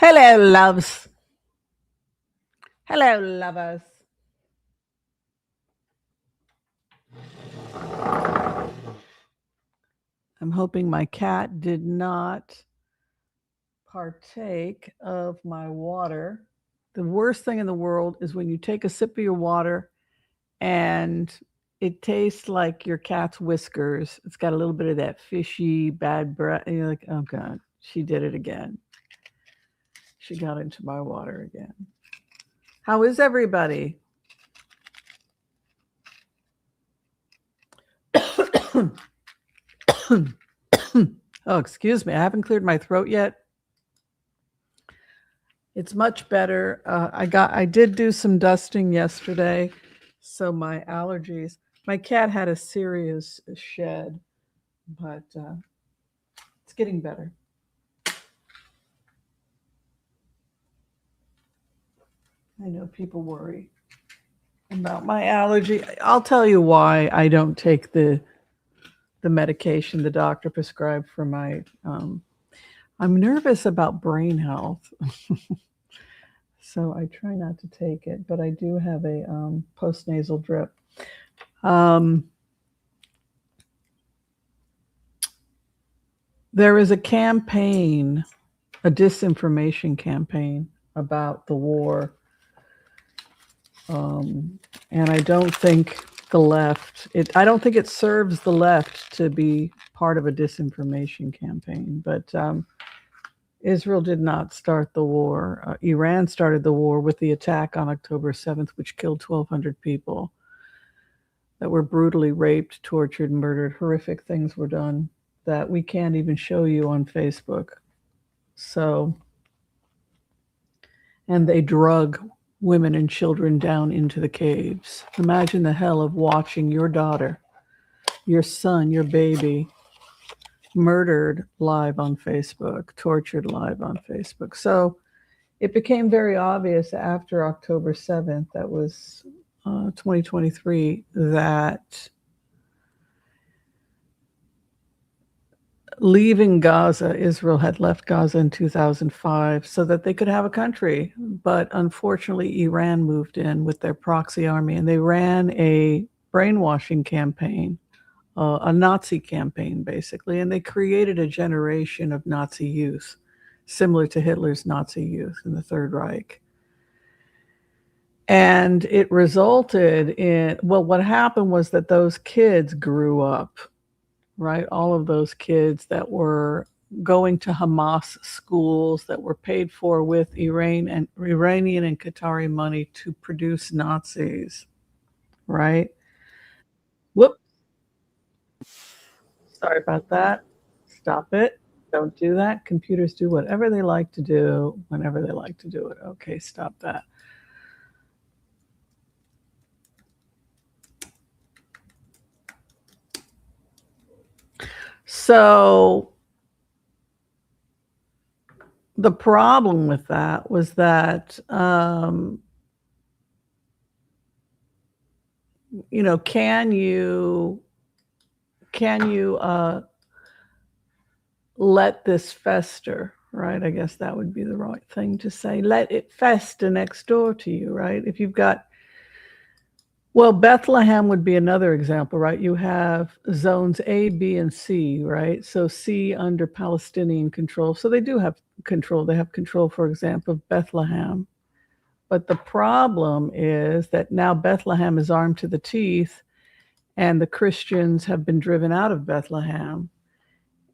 Hello, loves. Hello, lovers. I'm hoping my cat did not partake of my water. The worst thing in the world is when you take a sip of your water and it tastes like your cat's whiskers. It's got a little bit of that fishy, bad breath. And you're like, oh, God, she did it again. She got into my water again. How is everybody? Oh, excuse me. I haven't cleared my throat yet. It's much better. I did do some dusting yesterday, so my allergies. My cat had a serious shed, but it's getting better. I know people worry about my allergy. I'll tell you why I don't take the medication the doctor prescribed for my. I'm nervous about brain health. So I try not to take it, but I do have a postnasal drip. There is a campaign, a disinformation campaign about the war. And I don't think the left, I don't think it serves the left to be part of a disinformation campaign, but Israel did not start the war. Iran started the war with the attack on October 7th, which killed 1,200 people that were brutally raped, tortured, murdered. Horrific things were done that we can't even show you on Facebook. So, and they drug women and children down into the caves. Imagine the hell of watching your daughter, your son, your baby murdered live on Facebook, tortured live on Facebook. So it became very obvious after October 7th, that was 2023, that leaving Gaza, Israel had left Gaza in 2005 so that they could have a country. But unfortunately, Iran moved in with their proxy army and they ran a brainwashing campaign, a Nazi campaign, basically. And they created a generation of Nazi youth, similar to Hitler's Nazi youth in the Third Reich. And it resulted in, well, what happened was that those kids grew up, right? All of those kids that were going to Hamas schools that were paid for with Iranian and Qatari money to produce Nazis, right? Whoop. Sorry about that. Stop it. Don't do that. Computers do whatever they like to do whenever they like to do it. Okay, stop that. So the problem with that was that, can you let this fester, right? I guess that would be the right thing to say. Let it fester next door to you, right? If you've got, well, Bethlehem would be another example, right? You have zones A, B, and C, right? So C under Palestinian control. So they do have control. They have control, for example, of Bethlehem. But the problem is that now Bethlehem is armed to the teeth, and the Christians have been driven out of Bethlehem.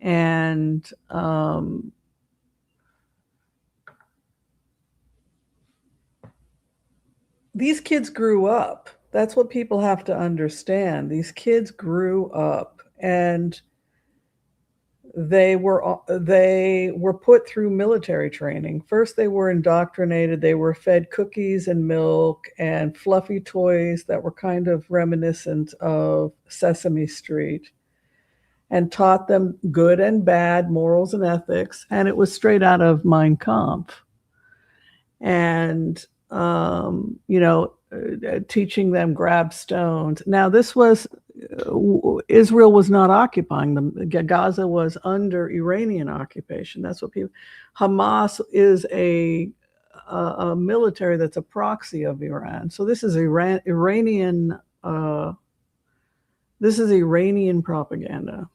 And these kids grew up. That's what people have to understand. These kids grew up, and they were put through military training. First, they were indoctrinated. They were fed cookies and milk and fluffy toys that were kind of reminiscent of Sesame Street, and taught them good and bad morals and ethics. And it was straight out of Mein Kampf. And teaching them grab stones. Now, this was, Israel was not occupying them. Gaza was under Iranian occupation. That's what people. Hamas is a military that's a proxy of Iran. So this is Iranian. This is Iranian propaganda.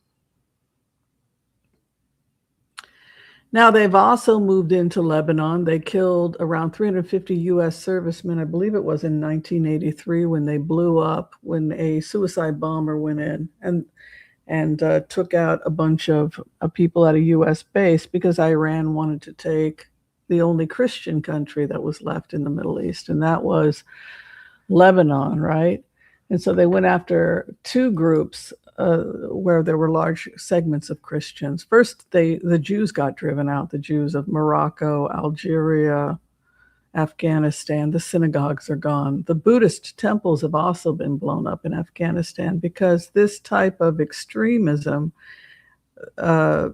Now, they've also moved into Lebanon. They killed around 350 U.S. servicemen. I believe it was in 1983 when they blew up, when a suicide bomber went in and took out a bunch of people at a U.S. base because Iran wanted to take the only Christian country that was left in the Middle East, and that was Lebanon, right? And so they went after two groups where there were large segments of Christians. First, the Jews got driven out, the Jews of Morocco, Algeria, Afghanistan. The synagogues are gone. The Buddhist temples have also been blown up in Afghanistan because this type of extremism that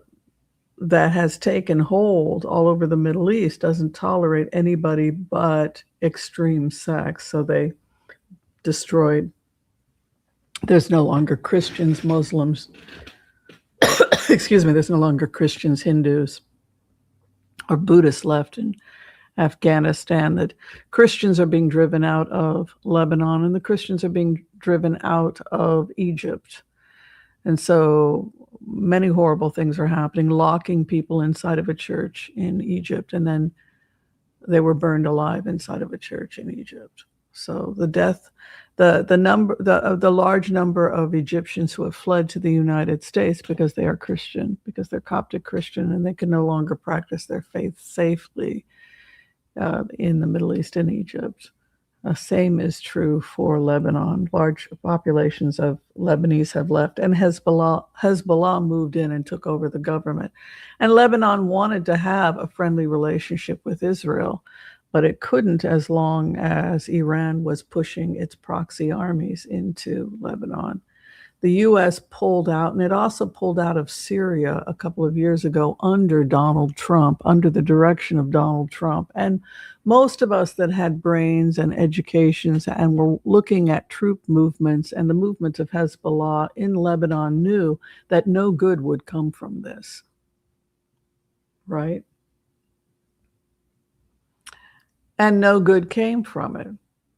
has taken hold all over the Middle East doesn't tolerate anybody but extreme sects. So they destroyed. There's no longer Christians, Muslims, excuse me, there's no longer Christians, Hindus, or Buddhists left in Afghanistan. That Christians are being driven out of Lebanon, and the Christians are being driven out of Egypt. And so many horrible things are happening, locking people inside of a church in Egypt, and then they were burned alive inside of a church in Egypt. So the large number of Egyptians who have fled to the United States because they are Christian, because they're Coptic Christian, and they can no longer practice their faith safely in the Middle East and Egypt. Same is true for Lebanon. Large populations of Lebanese have left, and Hezbollah moved in and took over the government. And Lebanon wanted to have a friendly relationship with Israel, but it couldn't as long as Iran was pushing its proxy armies into Lebanon. The U.S. pulled out, and it also pulled out of Syria a couple of years ago under Donald Trump, under the direction of Donald Trump. And most of us that had brains and educations and were looking at troop movements and the movement of Hezbollah in Lebanon knew that no good would come from this, right? And no good came from it,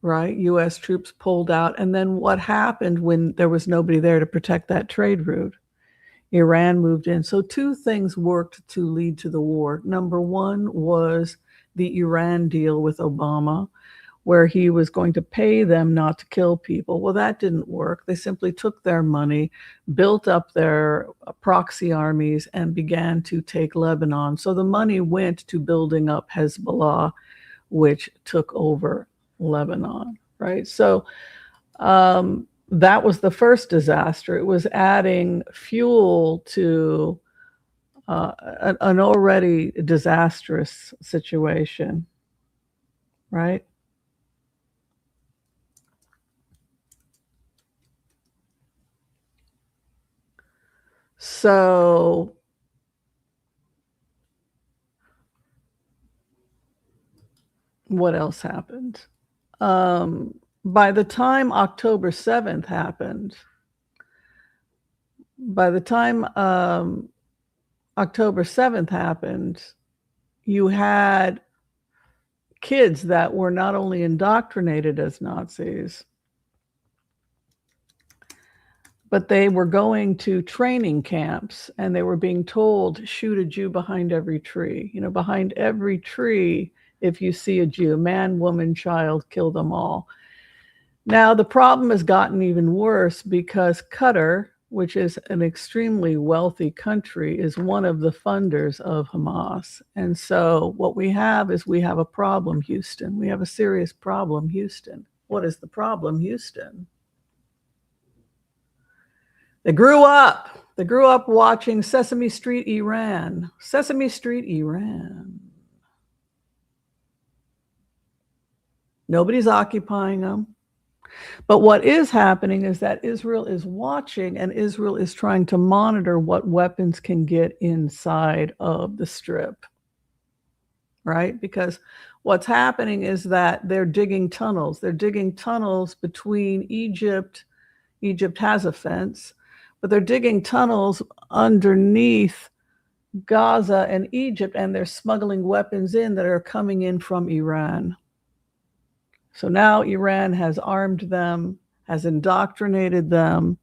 right? U.S. troops pulled out. And then what happened when there was nobody there to protect that trade route? Iran moved in. So two things worked to lead to the war. Number one was the Iran deal with Obama, where he was going to pay them not to kill people. Well, that didn't work. They simply took their money, built up their proxy armies, and began to take Lebanon. So the money went to building up Hezbollah, which took over Lebanon, right? So that was the first disaster. It was adding fuel to an already disastrous situation, right? So what else happened? By the time October 7th happened, you had kids that were not only indoctrinated as Nazis, but they were going to training camps and they were being told, shoot a Jew behind every tree. You know, behind every tree, if you see a Jew, man, woman, child, kill them all. Now, the problem has gotten even worse because Qatar, which is an extremely wealthy country, is one of the funders of Hamas. And so what we have is we have a problem, Houston. We have a serious problem, Houston. What is the problem, Houston? They grew up watching Sesame Street Iran. Sesame Street Iran. Nobody's occupying them. But what is happening is that Israel is watching and Israel is trying to monitor what weapons can get inside of the Strip, right? Because what's happening is that they're digging tunnels. They're digging tunnels between Egypt, Egypt has a fence, but they're digging tunnels underneath Gaza and Egypt, and they're smuggling weapons in that are coming in from Iran. So now Iran has armed them, has indoctrinated them,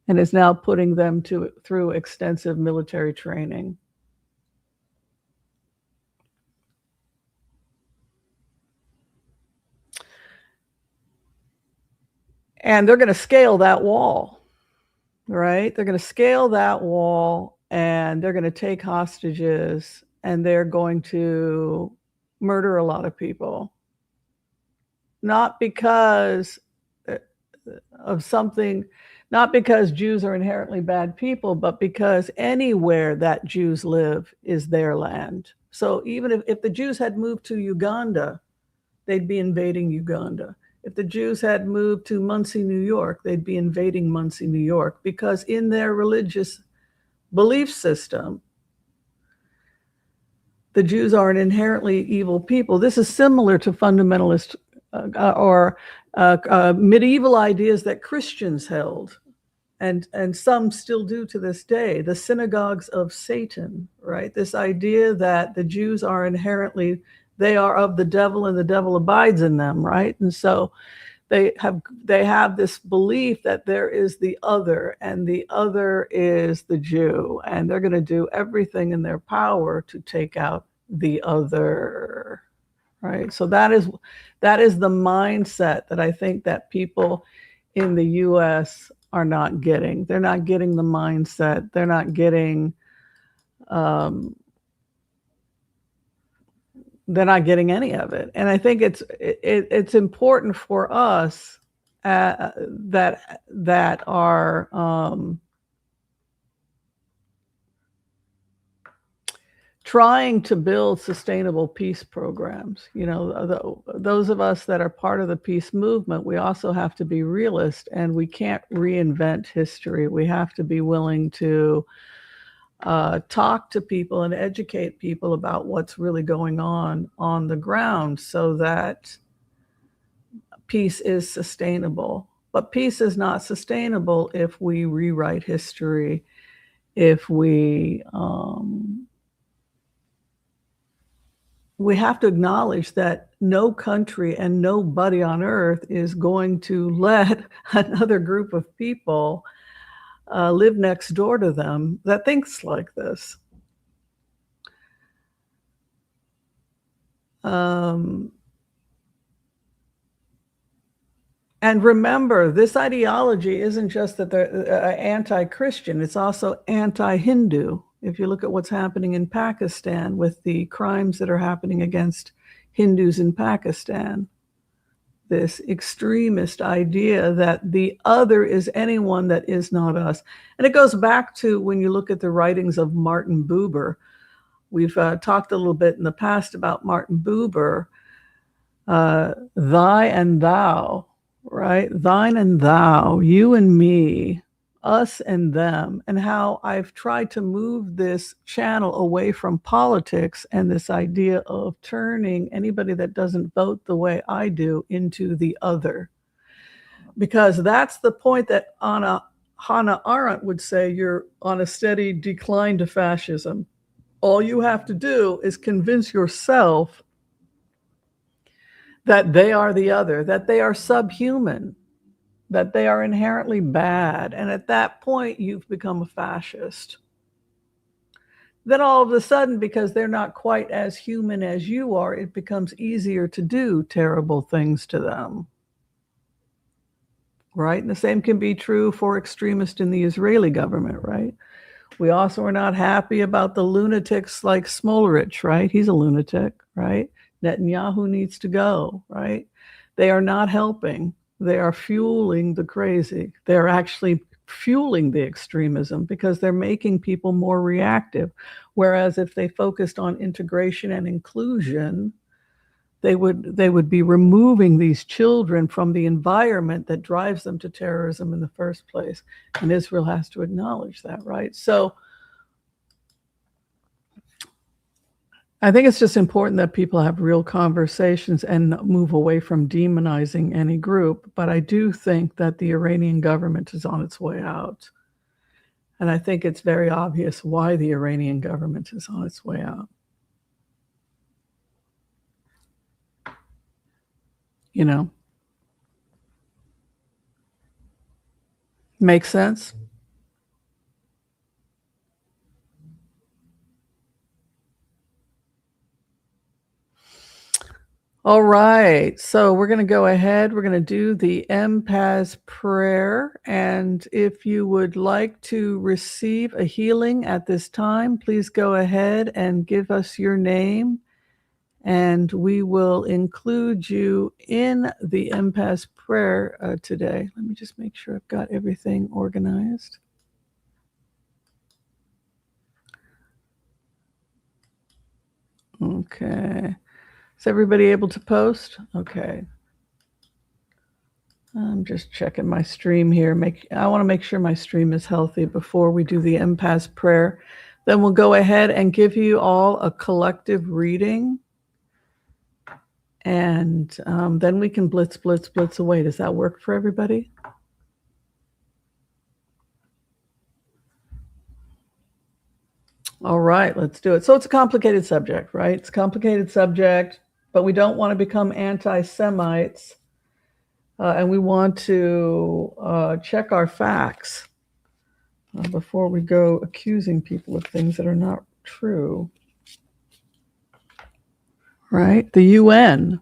and is now putting them through extensive military training. And they're going to scale that wall, right? They're going to scale that wall, and they're going to take hostages, and they're going to murder a lot of people. Not because of something, not because Jews are inherently bad people, but because anywhere that Jews live is their land. So even if the Jews had moved to Uganda, they'd be invading Uganda. If the Jews had moved to Muncie, New York, they'd be invading Muncie, New York, because in their religious belief system, the Jews are an inherently evil people. This is similar to fundamentalist or medieval ideas that Christians held, and some still do to this day, the synagogues of Satan, right? This idea that the Jews are inherently, they are of the devil and the devil abides in them, right? And so they have this belief that there is the other, and the other is the Jew, and they're going to do everything in their power to take out the other, right? So that is the mindset that I think that people in the U.S. are not getting. They're not getting the mindset. They're not getting they're not getting any of it. And I think it's important for us that are trying to build sustainable peace programs. You know, those of us that are part of the peace movement, we also have to be realist, and we can't reinvent history. We have to be willing to talk to people and educate people about what's really going on the ground, so that peace is sustainable. But peace is not sustainable if we rewrite history, if we have to acknowledge that no country and nobody on earth is going to let another group of people live next door to them that thinks like this. And remember, this ideology isn't just that they're anti-Christian, it's also anti-Hindu. If you look at what's happening in Pakistan with the crimes that are happening against Hindus in Pakistan, this extremist idea that the other is anyone that is not us. And it goes back to when you look at the writings of Martin Buber. We've talked a little bit in the past about Martin Buber, thy and thou, right? Thine and thou, you and me, us and them, and how I've tried to move this channel away from politics and this idea of turning anybody that doesn't vote the way I do into the other. Because that's the point that Hannah Arendt would say, you're on a steady decline to fascism. All you have to do is convince yourself that they are the other, that they are subhuman, that they are inherently bad. And at that point, you've become a fascist. Then all of a sudden, because they're not quite as human as you are, it becomes easier to do terrible things to them. Right? And the same can be true for extremists in the Israeli government, right? We also are not happy about the lunatics like Smolarich, right? He's a lunatic, right? Netanyahu needs to go, right? They are not helping. They are fueling the crazy. They're actually fueling the extremism because they're making people more reactive. Whereas if they focused on integration and inclusion, they would be removing these children from the environment that drives them to terrorism in the first place. And Israel has to acknowledge that, right? So I think it's just important that people have real conversations and move away from demonizing any group. But I do think that the Iranian government is on its way out. And I think it's very obvious why the Iranian government is on its way out. You know, makes sense? All right. So we're going to go ahead. We're going to do the empath prayer. And if you would like to receive a healing at this time, please go ahead and give us your name. And we will include you in the empath prayer today. Let me just make sure I've got everything organized. Okay. Is everybody able to post? Okay. I'm just checking my stream here. I want to make sure my stream is healthy before we do the empath prayer. Then we'll go ahead and give you all a collective reading. And then we can blitz away. Does that work for everybody? All right, let's do it. So it's a complicated subject, right? It's a complicated subject, but we don't want to become anti-Semites. And we want to check our facts before we go accusing people of things that are not true. Right? The UN.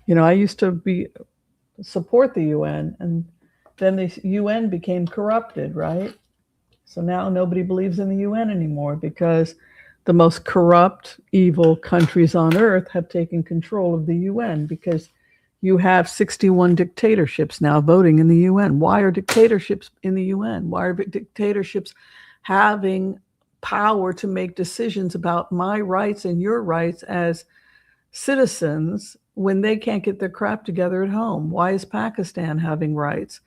You know, I used to support the UN, and then the UN became corrupted, right? So now nobody believes in the UN anymore because the most corrupt, evil countries on earth have taken control of the UN because you have 61 dictatorships now voting in the UN. Why are dictatorships in the UN? Why are dictatorships having power to make decisions about my rights and your rights as citizens when they can't get their crap together at home? Why is Pakistan having rights?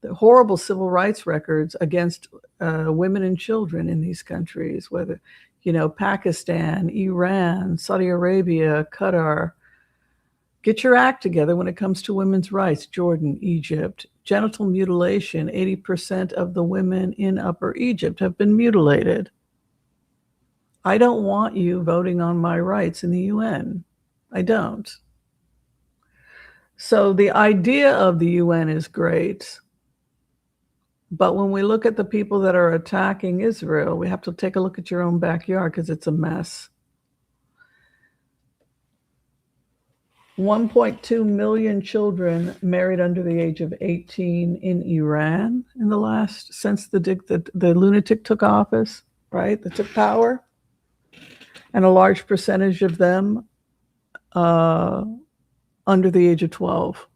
The horrible civil rights records against women and children in these countries, whether, you know, Pakistan, Iran, Saudi Arabia, Qatar. Get your act together when it comes to women's rights. Jordan, Egypt. Genital mutilation. 80% of the women in Upper Egypt have been mutilated. I don't want you voting on my rights in the UN. I don't. So the idea of the UN is great. But when we look at the people that are attacking Israel, we have to take a look at your own backyard because it's a mess. 1.2 million children married under the age of 18 in Iran since the lunatic took office, right? That took power. And a large percentage of them under the age of 12.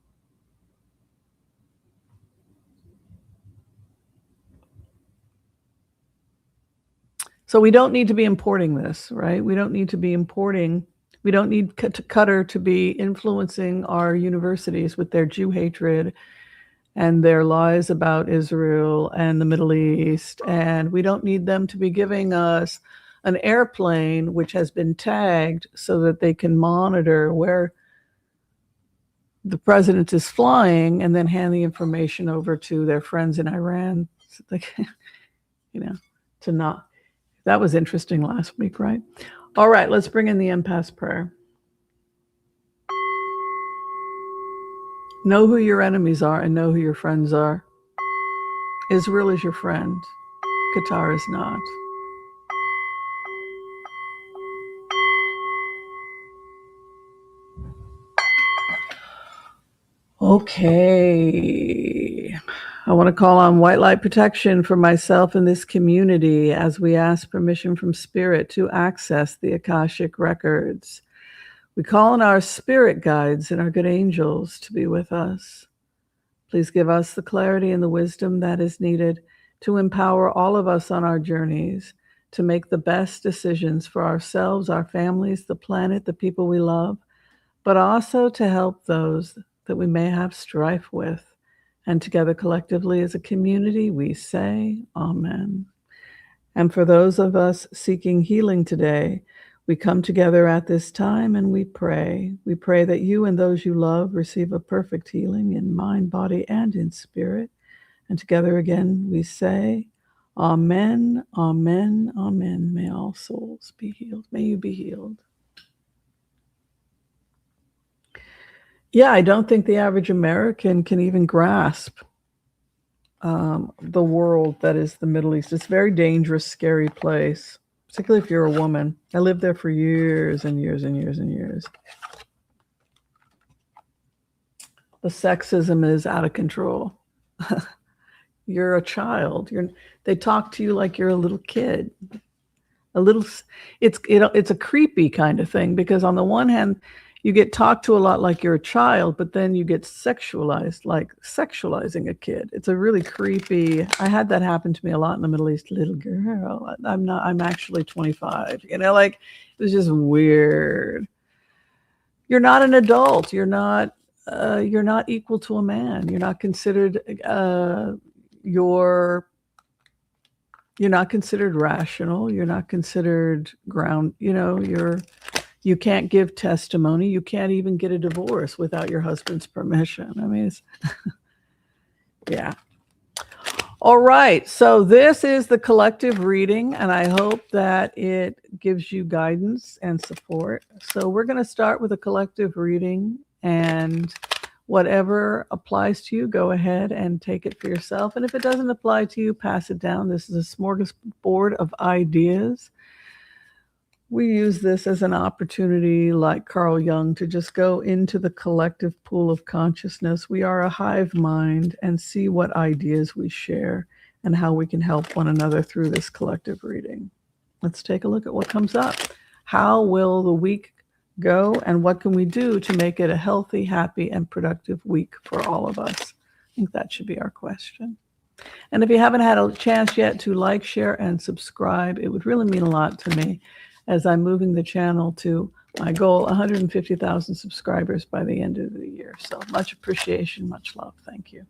So we don't need to be importing this, right? We don't need Qatar to be influencing our universities with their Jew hatred and their lies about Israel and the Middle East. And we don't need them to be giving us an airplane which has been tagged so that they can monitor where the president is flying and then hand the information over to their friends in Iran. So they can, to not. That was interesting last week, right? All right, let's bring in the empath prayer. Know who your enemies are and know who your friends are. Israel is your friend. Qatar is not. Okay. I want to call on white light protection for myself and this community as we ask permission from Spirit to access the Akashic records. We call on our spirit guides and our good angels to be with us. Please give us the clarity and the wisdom that is needed to empower all of us on our journeys to make the best decisions for ourselves, our families, the planet, the people we love, but also to help those that we may have strife with. And together collectively as a community, we say Amen. And for those of us seeking healing today, We come together at this time and we pray. We pray that you and those you love receive a perfect healing in mind, body, and in spirit. And together again we say, Amen, Amen, Amen. May all souls be healed. May you be healed. Yeah, I don't think the average American can even grasp the world that is the Middle East. It's a very dangerous, scary place, particularly if you're a woman. I lived there for years and years and years and years. The sexism is out of control. You're a child. They talk to you like you're a little kid. It's a creepy kind of thing, because on the one hand, you get talked to a lot like you're a child, but then you get sexualized, like sexualizing a kid. It's a really creepy. I had that happen to me a lot in the Middle East. Little girl, I'm actually 25. Like, it was just weird. You're not an adult. You're not equal to a man. You're not considered you're not considered rational. You're not considered ground. You can't give testimony. You can't even get a divorce without your husband's permission. I mean, it's yeah. All right. So this is the collective reading, and I hope that it gives you guidance and support. So we're going to start with a collective reading, and whatever applies to you, go ahead and take it for yourself. And if it doesn't apply to you, pass it down. This is a smorgasbord of ideas. We use this as an opportunity, like Carl Jung, to just go into the collective pool of consciousness. We are a hive mind, and see what ideas we share and how we can help one another through this collective reading. Let's take a look at what comes up. How will the week go, and what can we do to make it a healthy, happy, and productive week for all of us? I think that should be our question. And if you haven't had a chance yet to like, share, and subscribe, it would really mean a lot to me, as I'm moving the channel to my goal, 150,000 subscribers by the end of the year. So much appreciation, much love. Thank you.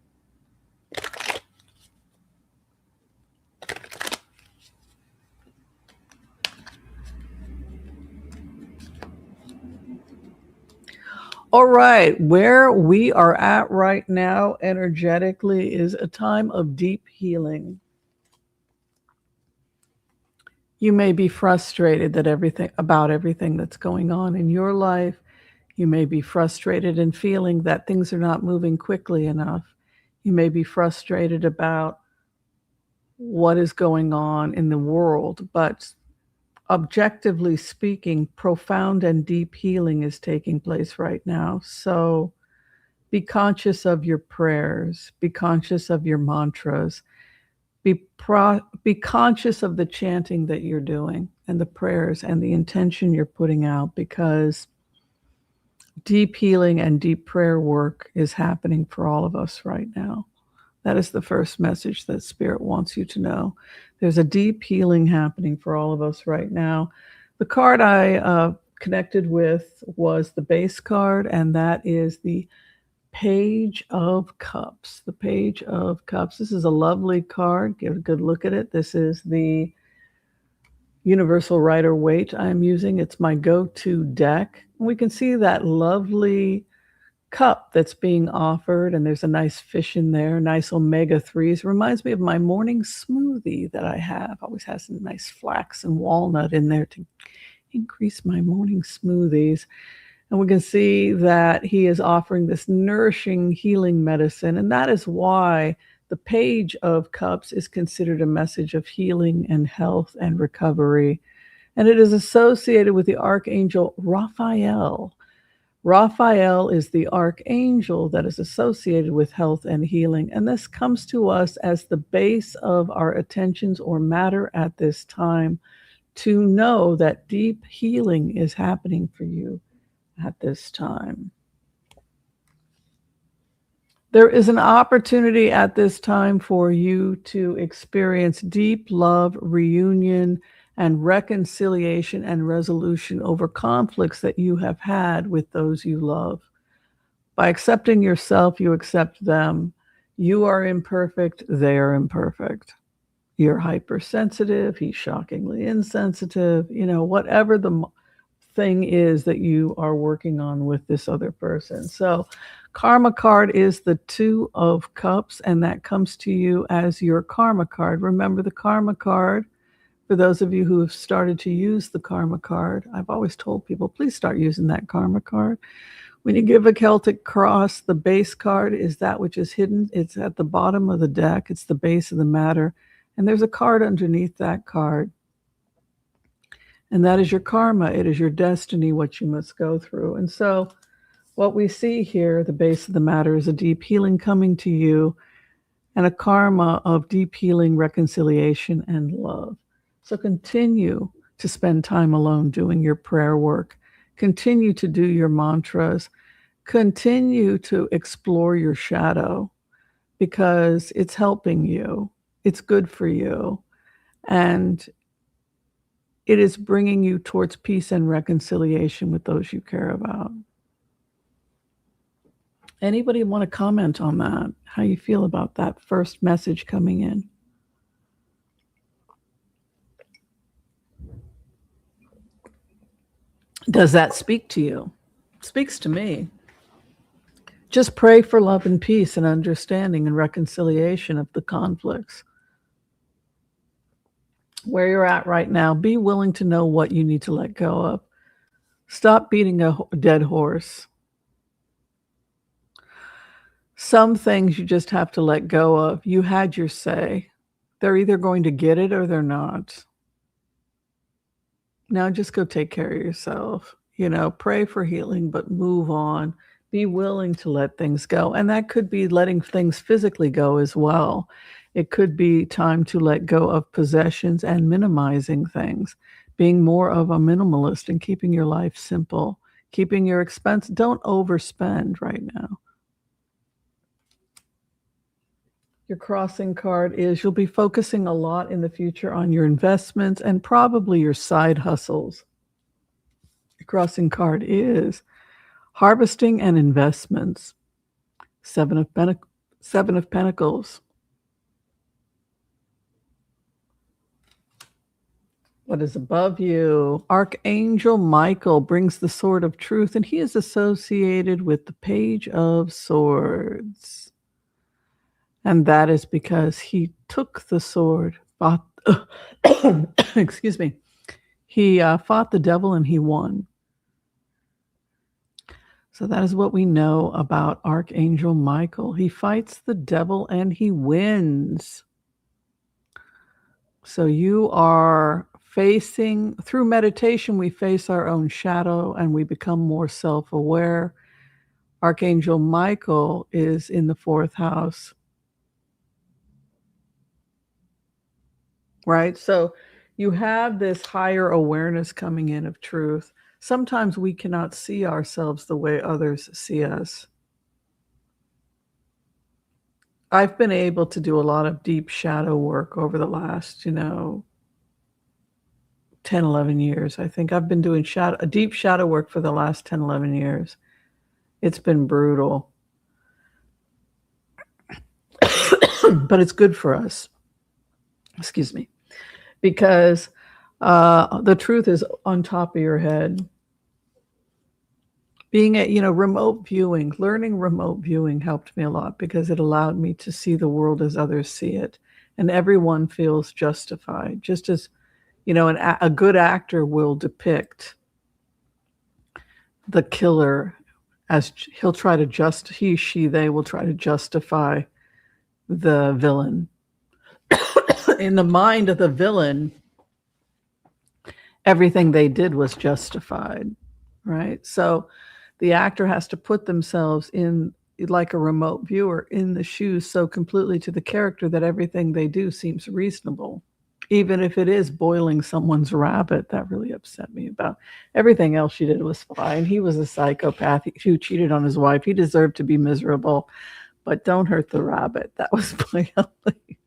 All right, where we are at right now energetically is a time of deep healing. You may be frustrated about everything that's going on in your life. You may be frustrated and feeling that things are not moving quickly enough. You may be frustrated about what is going on in the world, but objectively speaking, profound and deep healing is taking place right now. So be conscious of your prayers, be conscious of your mantras, be conscious of the chanting that you're doing and the prayers and the intention you're putting out, because deep healing and deep prayer work is happening for all of us right now. That is the first message that Spirit wants you to know. There's a deep healing happening for all of us right now. The card I connected with was the base card, and that is the Page of Cups. The Page of Cups. This is a lovely card. Give a good look at it. This is the Universal Rider-Waite I'm using. It's my go-to deck. And we can see that lovely cup that's being offered, and there's a nice fish in there, nice omega-3s. Reminds me of my morning smoothie that I have. Always has some nice flax and walnut in there to increase my morning smoothies. And we can see that he is offering this nourishing healing medicine. And that is why the Page of Cups is considered a message of healing and health and recovery. And it is associated with the Archangel Raphael. Raphael is the archangel that is associated with health and healing. And this comes to us as the base of our attentions or matter at this time, to know that deep healing is happening for you at this time. There is an opportunity at this time for you to experience deep love, reunion, and reconciliation and resolution over conflicts that you have had with those you love. By accepting yourself, you accept them. You are imperfect, they are imperfect. You're hypersensitive, he's shockingly insensitive. Whatever the thing is that you are working on with this other person. So karma card is the Two of Cups, and that comes to you as your karma card. Remember the karma card. For those of you who have started to use the karma card, I've always told people, please start using that karma card. When you give a Celtic cross, the base card is that which is hidden. It's at the bottom of the deck. It's the base of the matter. And there's a card underneath that card. And that is your karma. It is your destiny, what you must go through. And so what we see here, the base of the matter, is a deep healing coming to you and a karma of deep healing, reconciliation, and love. So continue to spend time alone doing your prayer work. Continue to do your mantras. Continue to explore your shadow because it's helping you. It's good for you. And it is bringing you towards peace and reconciliation with those you care about. Anybody want to comment on that? How you feel about that first message coming in? Does that speak to you? It speaks to me. Just pray for love and peace and understanding and reconciliation of the conflicts. Where you're at right now, be willing to know what you need to let go of. Stop beating a dead horse. Some things you just have to let go of. You had your say. They're either going to get it or they're not. Now just go take care of yourself. Pray for healing, but move on. Be willing to let things go. And that could be letting things physically go as well. It could be time to let go of possessions and minimizing things, being more of a minimalist and keeping your life simple, keeping your expense. Don't overspend right now. Your crossing card is you'll be focusing a lot in the future on your investments and probably your side hustles. Your crossing card is harvesting and investments. Seven of Pentacles. What is above you? Archangel Michael brings the sword of truth, and he is associated with the Page of Swords. And that is because he took the sword, excuse me, he fought the devil and he won. So that is what we know about Archangel Michael. He fights the devil and he wins. So you are facing, through meditation, we face our own shadow and we become more self-aware. Archangel Michael is in the 4th house. Right? So you have this higher awareness coming in of truth. Sometimes we cannot see ourselves the way others see us. I've been able to do a lot of deep shadow work over the last, 10, 11 years. I think I've been doing deep shadow work for the last 10, 11 years. It's been brutal. But it's good for us. Excuse me. Because the truth is on top of your head. Being at, remote viewing, learning remote viewing helped me a lot because it allowed me to see the world as others see it. And everyone feels justified. Just as, a good actor will depict the killer as he'll try to they will try to justify the villain. In the mind of the villain, everything they did was justified, right? So the actor has to put themselves in, like a remote viewer, in the shoes so completely to the character that everything they do seems reasonable. Even if it is boiling someone's rabbit, that really upset me about. Everything else she did was fine. He was a psychopath who cheated on his wife. He deserved to be miserable, but don't hurt the rabbit. That was my only.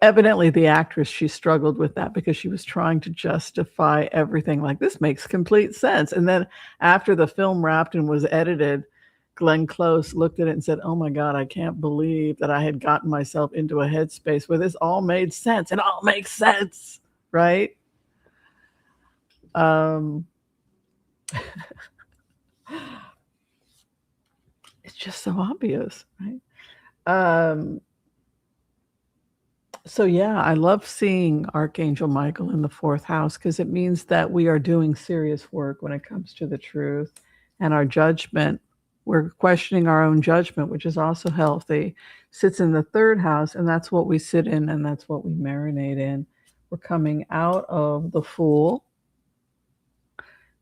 Evidently the actress, she struggled with that because she was trying to justify everything. Like, this makes complete sense. And then after the film wrapped and was edited, Glenn Close looked at it and said, oh my God, I can't believe that I had gotten myself into a headspace where this all made sense. It all makes sense, right? Um, it's just so obvious, right? Um, so yeah, I love seeing Archangel Michael in the fourth house because it means that we are doing serious work when it comes to the truth and our judgment. We're questioning our own judgment, which is also healthy. Sits in the third house, and that's what we sit in and that's what we marinate in. We're coming out of the Fool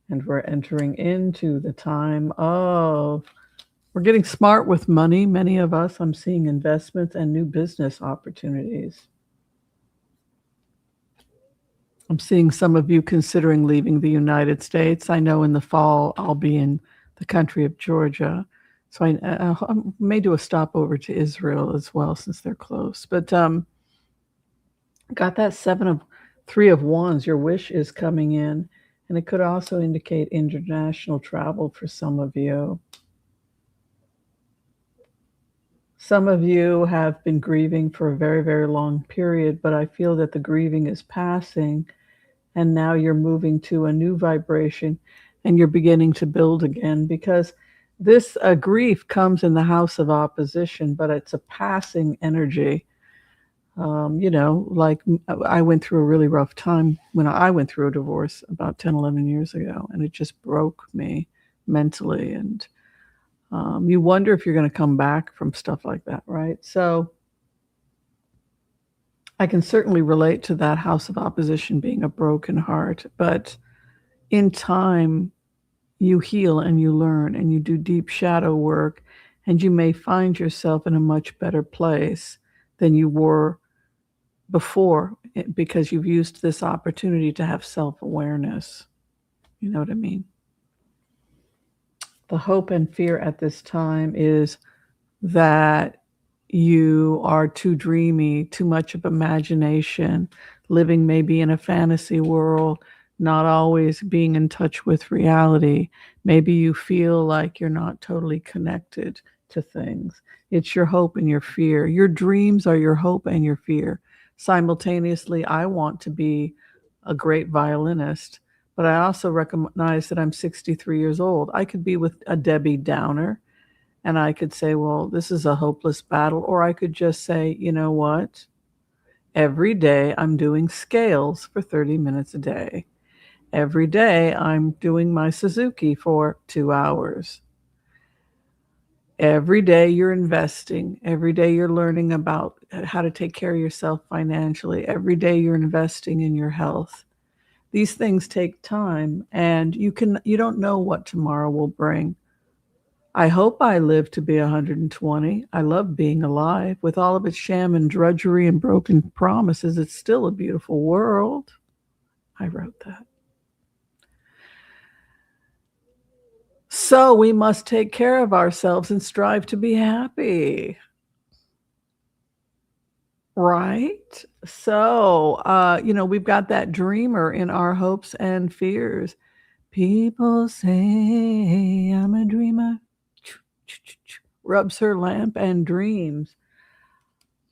and we're entering into the time of we're getting smart with money. Many of us, I'm seeing investments and new business opportunities. I'm seeing some of you considering leaving the United States. I know in the fall I'll be in the country of Georgia. So I may do a stopover to Israel as well since they're close. But got that three of wands. Your wish is coming in. And it could also indicate international travel for some of you. Some of you have been grieving for a very, very long period, but I feel that the grieving is passing and now you're moving to a new vibration and you're beginning to build again because this grief comes in the house of opposition, but it's a passing energy. Like I went through a really rough time when I went through a divorce about 10, 11 years ago, and it just broke me mentally. And you wonder if you're going to come back from stuff like that, right? So I can certainly relate to that house of opposition being a broken heart, but in time, you heal and you learn and you do deep shadow work, and you may find yourself in a much better place than you were before because you've used this opportunity to have self-awareness. You know what I mean? The hope and fear at this time is that you are too dreamy, too much of imagination, living maybe in a fantasy world, not always being in touch with reality. Maybe you feel like you're not totally connected to things. It's your hope and your fear. Your dreams are your hope and your fear. Simultaneously, I want to be a great violinist, but I also recognize that I'm 63 years old. I could be with a Debbie Downer and I could say, well, this is a hopeless battle. Or I could just say, you know what? Every day I'm doing scales for 30 minutes a day. Every day I'm doing my Suzuki for 2 hours. Every day you're investing. Every day you're learning about how to take care of yourself financially. Every day you're investing in your health. These things take time, and you don't know what tomorrow will bring. I hope I live to be 120. I love being alive. With all of its sham and drudgery and broken promises, it's still a beautiful world. I wrote that. So we must take care of ourselves and strive to be happy. Right? So, we've got that dreamer in our hopes and fears. People say I'm a dreamer. Rubs her lamp and dreams.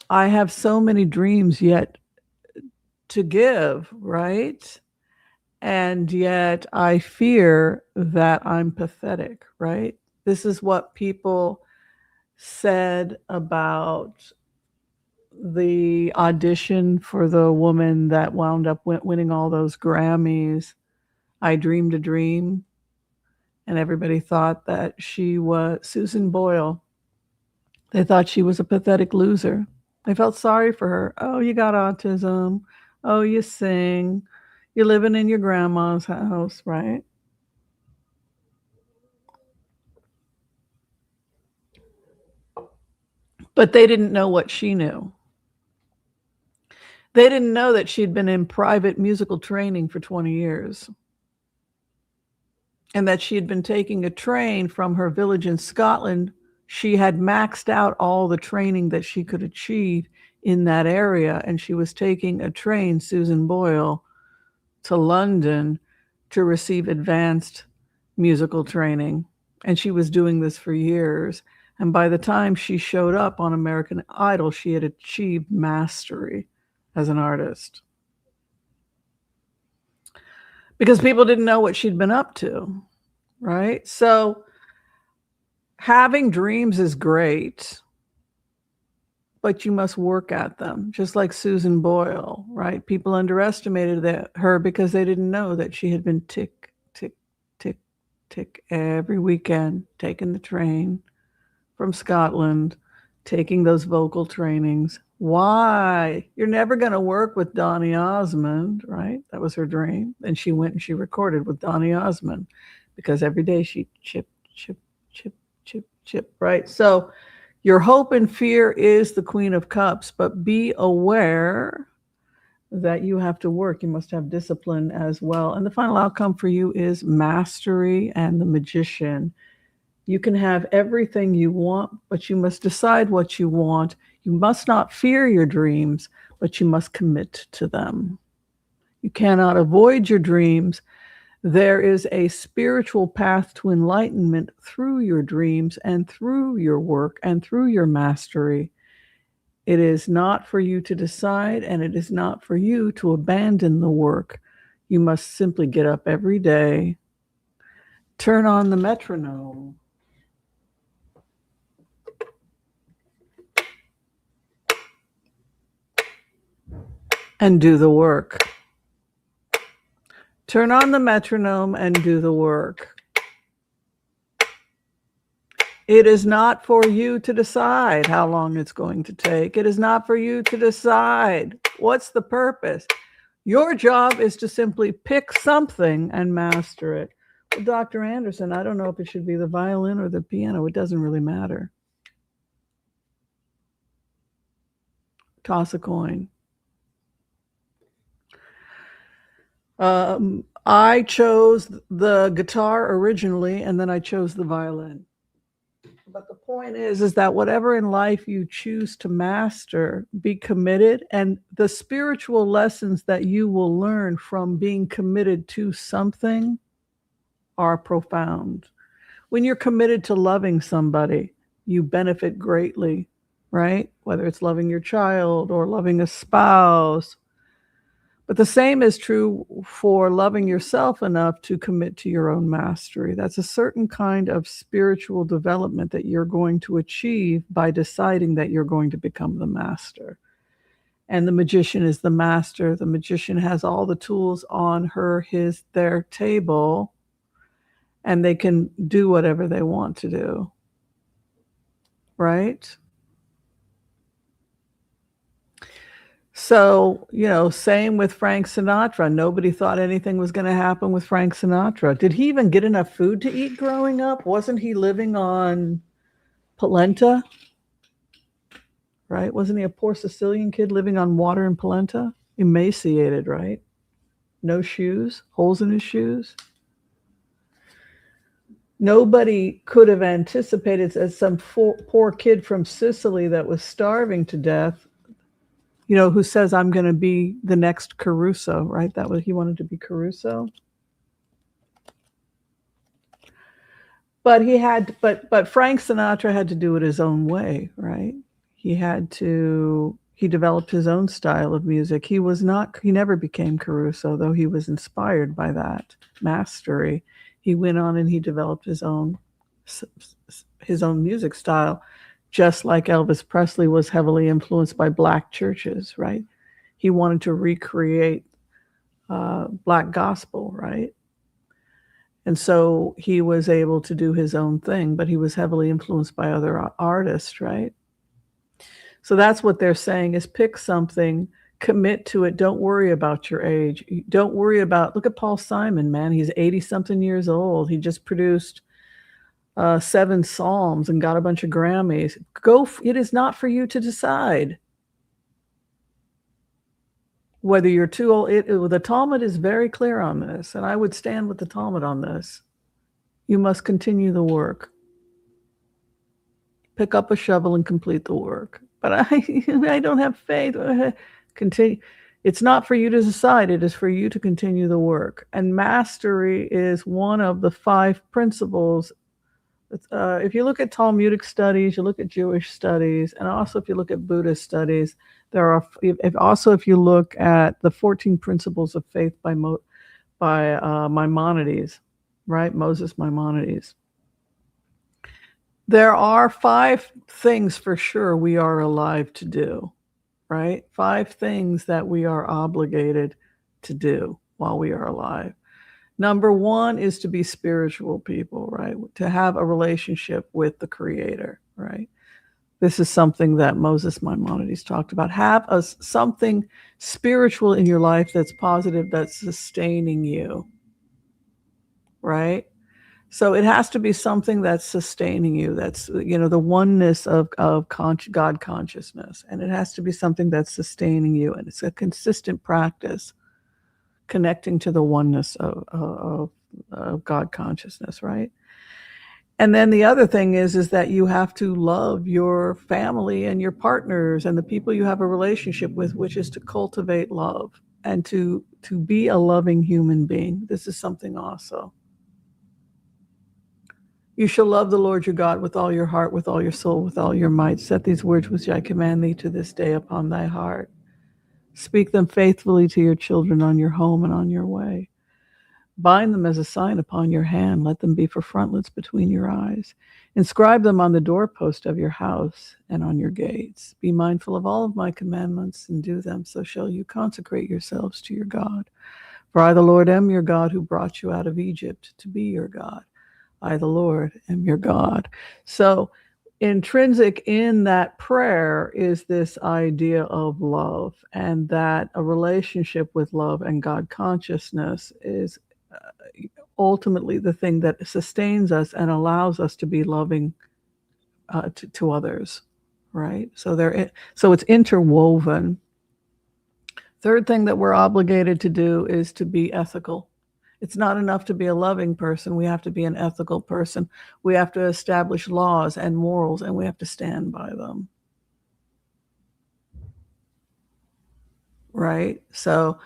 I have so many dreams yet to give, right? And yet I fear that I'm pathetic, right? This is what people said about the audition for the woman that wound up winning all those Grammys. I dreamed a dream, and everybody thought that she was Susan Boyle. They thought she was a pathetic loser. They felt sorry for her. Oh, you got autism. Oh, you sing. You're living in your grandma's house, right? But they didn't know what she knew. They didn't know that she'd been in private musical training for 20 years and that she had been taking a train from her village in Scotland. She had maxed out all the training that she could achieve in that area, and she was taking a train, Susan Boyle, to London to receive advanced musical training. And she was doing this for years. And by the time she showed up on American Idol, she had achieved mastery as an artist. because people didn't know what she'd been up to, right? So having dreams is great, but you must work at them, just like Susan Boyle, right? People underestimated her because they didn't know that she had been tick, tick, tick, tick every weekend, taking the train from Scotland, taking those vocal trainings. Why? You're never going to work with Donny Osmond, right? That was her dream. And she went and she recorded with Donny Osmond because every day she chip, chip, chip, chip, chip, right? So your hope and fear is the Queen of Cups, but be aware that you have to work. You must have discipline as well. And the final outcome for you is mastery and the Magician. You can have everything you want, but you must decide what you want. You must not fear your dreams, but you must commit to them. You cannot avoid your dreams. There is a spiritual path to enlightenment through your dreams and through your work and through your mastery. It is not for you to decide, and it is not for you to abandon the work. You must simply get up every day, turn on the metronome, and do the work. Turn on the metronome and do the work. It is not for you to decide how long it's going to take. It is not for you to decide what's the purpose. Your job is to simply pick something and master it. Well, Dr. Anderson, I don't know if it should be the violin or the piano. It doesn't really matter. Toss a coin. I chose the guitar originally, and then I chose the violin. But the point is that whatever in life you choose to master, be committed, and the spiritual lessons that you will learn from being committed to something are profound. When you're committed to loving somebody, you benefit greatly, right? Whether it's loving your child or loving a spouse. But the same is true for loving yourself enough to commit to your own mastery. That's a certain kind of spiritual development that you're going to achieve by deciding that you're going to become the master. And the magician is the master. The magician has all the tools on their table, and they can do whatever they want to do. Right? So, same with Frank Sinatra. Nobody thought anything was going to happen with Frank Sinatra. Did he even get enough food to eat growing up? Wasn't he living on polenta? Right? Wasn't he a poor Sicilian kid living on water and polenta? Emaciated, right? No shoes, holes in his shoes. Nobody could have anticipated, as some poor kid from Sicily that was starving to death, who says, I'm going to be the next Caruso, right? He wanted to be Caruso. But but Frank Sinatra had to do it his own way, right? He developed his own style of music. He never became Caruso, though he was inspired by that mastery. He went on and he developed his own music style. Just like Elvis Presley was heavily influenced by Black churches, right? He wanted to recreate Black gospel, right? And so he was able to do his own thing, but he was heavily influenced by other artists, right? So that's what they're saying is pick something, commit to it. Don't worry about your age. Don't worry look at Paul Simon, man. He's 80-something years old. He just produced 7 Psalms and got a bunch of Grammys. It is not for you to decide whether you're too old. The Talmud is very clear on this, and I would stand with the Talmud on this. You must continue the work. Pick up a shovel and complete the work. But I don't have faith. Continue. It's not for you to decide. It is for you to continue the work. And mastery is one of the 5 principles. If you look at Talmudic studies, you look at Jewish studies, and also if you look at Buddhist studies, if you look at the 14 principles of faith by by Maimonides, right? Moses Maimonides. There are 5 things for sure we are alive to do, right? 5 things that we are obligated to do while we are alive. Number 1 is to be spiritual people, right? To have a relationship with the Creator, right? This is something that Moses Maimonides talked about. Have something spiritual in your life that's positive, that's sustaining you, right? So it has to be something that's sustaining you. That's, the oneness of God consciousness. And it has to be something that's sustaining you. And it's a consistent practice connecting to the oneness of God consciousness, right? And then the other thing is that you have to love your family and your partners and the people you have a relationship with, which is to cultivate love and to be a loving human being. This is something also. You shall love the Lord your God with all your heart, with all your soul, with all your might. Set these words which I command thee to this day upon thy heart. Speak them faithfully to your children on your home and on your way. Bind them as a sign upon your hand. Let them be for frontlets between your eyes. Inscribe them on the doorpost of your house and on your gates. Be mindful of all of my commandments and do them. So shall you consecrate yourselves to your God. For I, the Lord, am your God who brought you out of Egypt to be your God. I, the Lord, am your God. So intrinsic in that prayer is this idea of love, and that a relationship with love and God consciousness is ultimately the thing that sustains us and allows us to be loving to others, right? So it's interwoven. Third thing that we're obligated to do is to be ethical. It's not enough to be a loving person. We have to be an ethical person. We have to establish laws and morals, and we have to stand by them. Right? So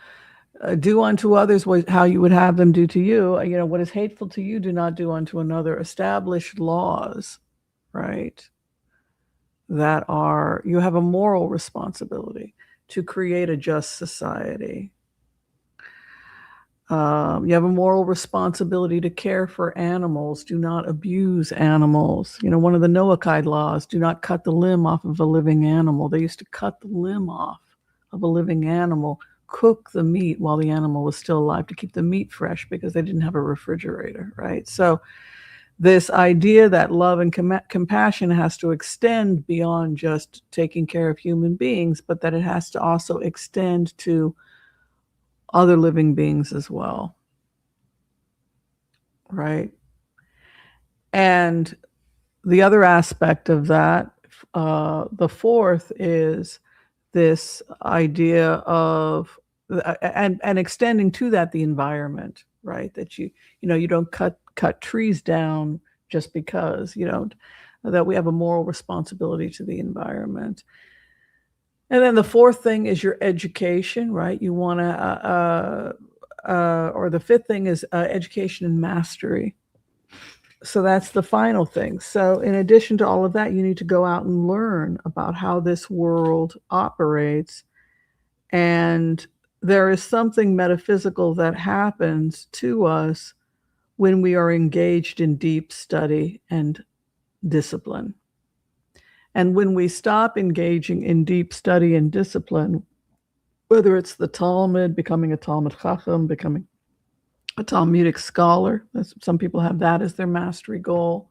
do unto others how you would have them do to you. What is hateful to you, do not do unto another. Establish laws, right? That you have a moral responsibility to create a just society. You have a moral responsibility to care for animals. Do not abuse animals. One of the Noahide laws, do not cut the limb off of a living animal. They used to cut the limb off of a living animal, cook the meat while the animal was still alive to keep the meat fresh because they didn't have a refrigerator, right? So this idea that love and compassion has to extend beyond just taking care of human beings, but that it has to also extend to other living beings as well, right? And the other aspect of that, the fourth, is this idea of and extending to that the environment, right? That you don't cut trees down just because, that we have a moral responsibility to the environment. And then the fourth thing is your education, right? You want to, or the fifth thing is education and mastery. So that's the final thing. So in addition to all of that, you need to go out and learn about how this world operates. And there is something metaphysical that happens to us when we are engaged in deep study and discipline. And when we stop engaging in deep study and discipline, whether it's the Talmud, becoming a Talmud Chacham, becoming a Talmudic scholar, some people have that as their mastery goal,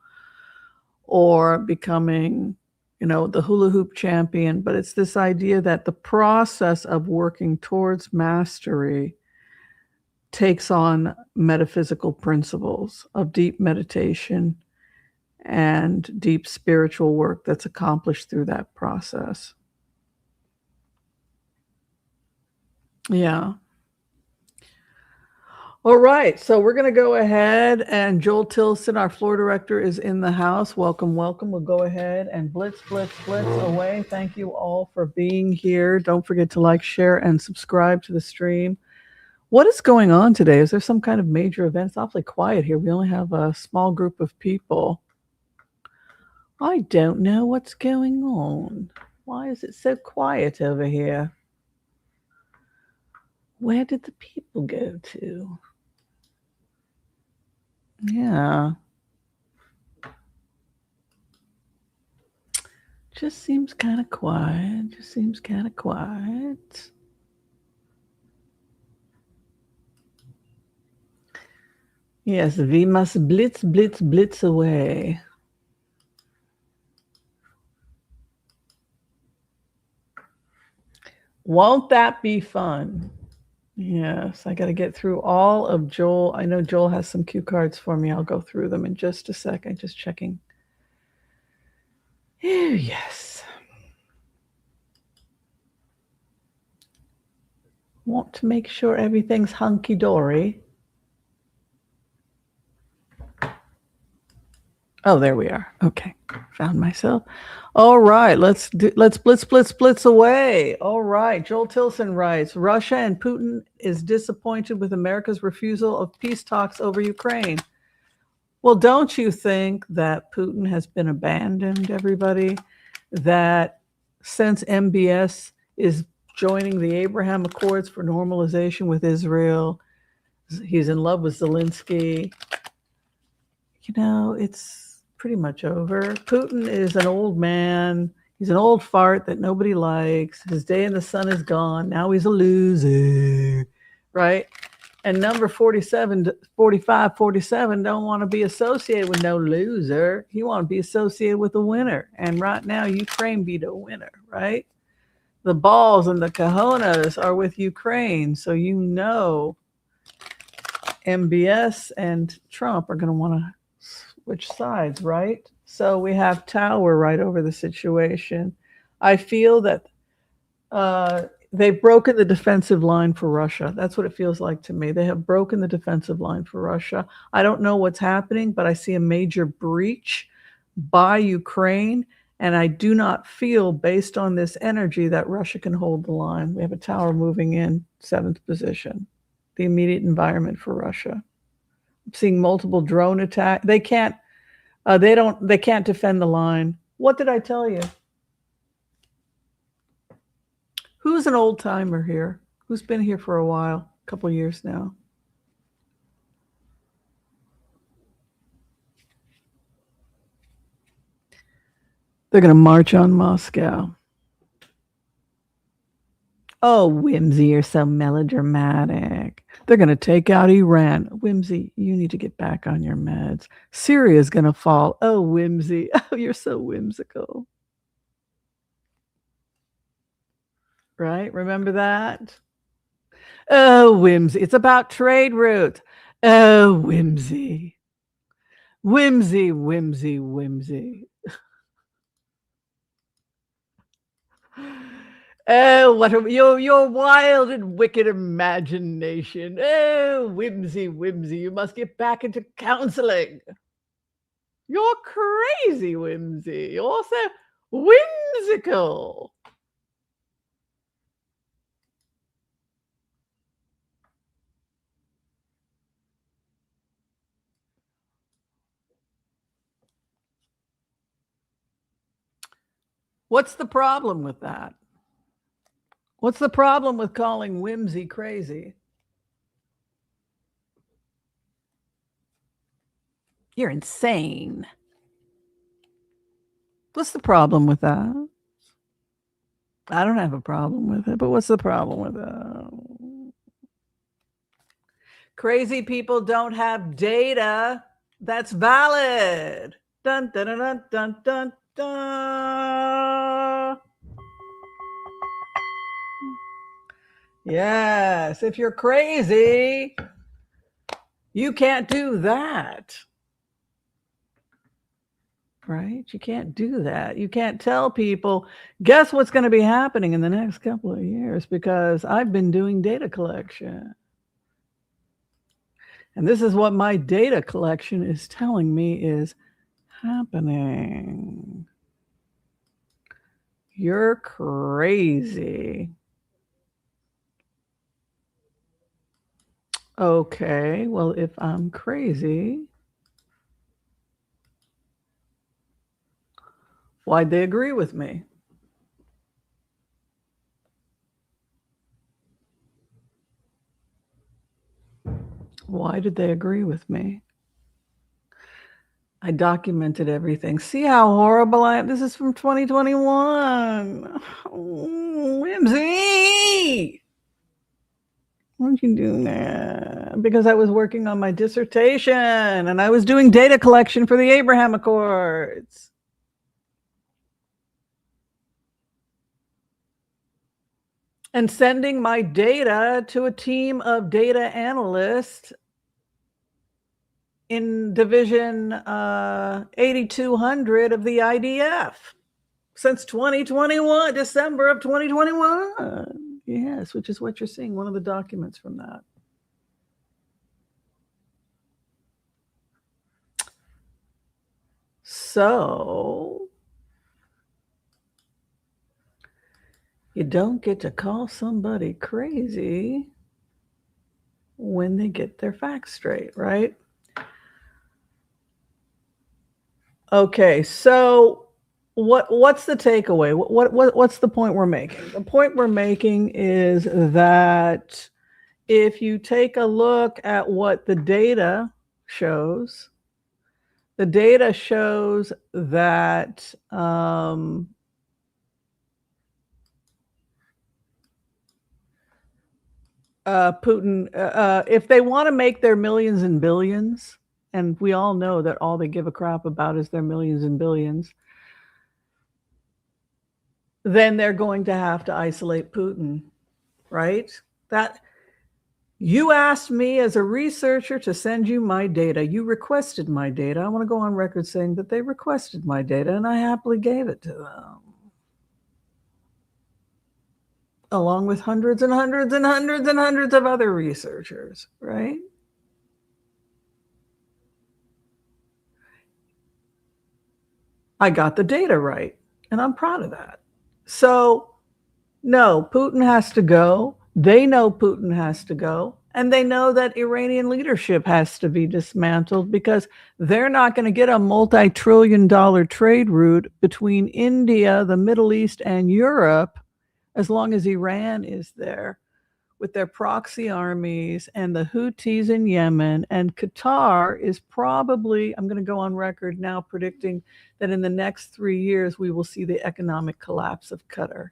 or becoming, the hula hoop champion. But it's this idea that the process of working towards mastery takes on metaphysical principles of deep meditation and deep spiritual work that's accomplished through that process. Yeah. All right. So we're going to go ahead, and Joel Tilson, our floor director, is in the house. Welcome, welcome. We'll go ahead and blitz away. Thank you all for being here. Don't forget to like, share, and subscribe to the stream. What is going on today? Is there some kind of major event? It's awfully quiet here. We only have a small group of people. I don't know what's going on. Why is it so quiet over here? Where did the people go to? Yeah. Just seems kind of quiet. Just seems kind of quiet. Yes, we must blitz, blitz, blitz away. Won't that be fun? Yes, I got to get through all of Joel. I know Joel has some cue cards for me. I'll go through them in just a second. Just checking. Yes. Want to make sure everything's hunky dory. Oh, there we are. Okay, found myself. All right, let's blitz away. All right, Joel Tilson writes, Russia and Putin is disappointed with America's refusal of peace talks over Ukraine. Well, don't you think that Putin has been abandoned, everybody? That since MBS is joining the Abraham Accords for normalization with Israel, he's in love with Zelensky. You know, it's pretty much over. Putin is an old man. He's an old fart that nobody likes. His day in the sun is gone. Now he's a loser, right? And number 47, 45, 47 don't want to be associated with no loser. He want to be associated with a winner. And right now, Ukraine beat a winner, right? The balls and the cojones are with Ukraine. So you know MBS and Trump are going to want to switch sides, right? So we have Tower right over the situation. I feel that they've broken the defensive line for Russia. That's what it feels like to me. They have broken the defensive line for Russia. I don't know what's happening, but I see a major breach by Ukraine. And I do not feel, based on this energy, that Russia can hold the line. We have a Tower moving in, 7th position, the immediate environment for Russia. I'm seeing multiple drone attacks. They can't defend the line. What did I tell you? Who's an old timer here? Who's been here for a while? A couple years now. They're going to march on Moscow. Oh, Whimsy, you're so melodramatic. They're going to take out Iran. Whimsy, you need to get back on your meds. Syria's going to fall. Oh, Whimsy. Oh, you're so whimsical. Right? Remember that? Oh, Whimsy. It's about trade routes. Oh, Whimsy. Whimsy, Whimsy, Whimsy. Oh, what your wild and wicked imagination. Oh, Whimsy, Whimsy. You must get back into counseling. You're crazy, Whimsy. You're so whimsical. What's the problem with that? What's the problem with calling Whimsy crazy? You're insane. What's the problem with that? I don't have a problem with it, but what's the problem with that? Crazy people don't have data that's valid. Dun dun dun dun dun dun. Dun. Yes, if you're crazy, you can't do that. Right? You can't do that. You can't tell people, guess what's going to be happening in the next couple of years, because I've been doing data collection. And this is what my data collection is telling me is happening. You're crazy. Okay, well, if I'm crazy, why'd they agree with me? Why did they agree with me? I documented everything. See how horrible I am? This is from 2021. Whimsy! Why'd you do that? Because I was working on my dissertation and I was doing data collection for the Abraham Accords. And sending my data to a team of data analysts in Division 8200 of the IDF since 2021, December of 2021. Yes, which is what you're seeing, one of the documents from that. So you don't get to call somebody crazy when they get their facts straight, right? Okay, so what's the takeaway? What's the point we're making? The point we're making is that if you take a look at what the data shows, the data shows that Putin, if they want to make their millions and billions, and we all know that all they give a crap about is their millions and billions, then they're going to have to isolate Putin, right? That you asked me as a researcher to send you my data. You requested my data. I want to go on record saying that they requested my data, and I happily gave it to them, along with hundreds and hundreds and hundreds and hundreds of other researchers, right? I got the data right, and I'm proud of that. So, no, Putin has to go. They know Putin has to go. And they know that Iranian leadership has to be dismantled because they're not going to get a multi-trillion-dollar trade route between India, the Middle East, and Europe as long as Iran is there with their proxy armies and the Houthis in Yemen. And Qatar is probably, I'm going to go on record now predicting that in the next 3 years, we will see the economic collapse of Qatar.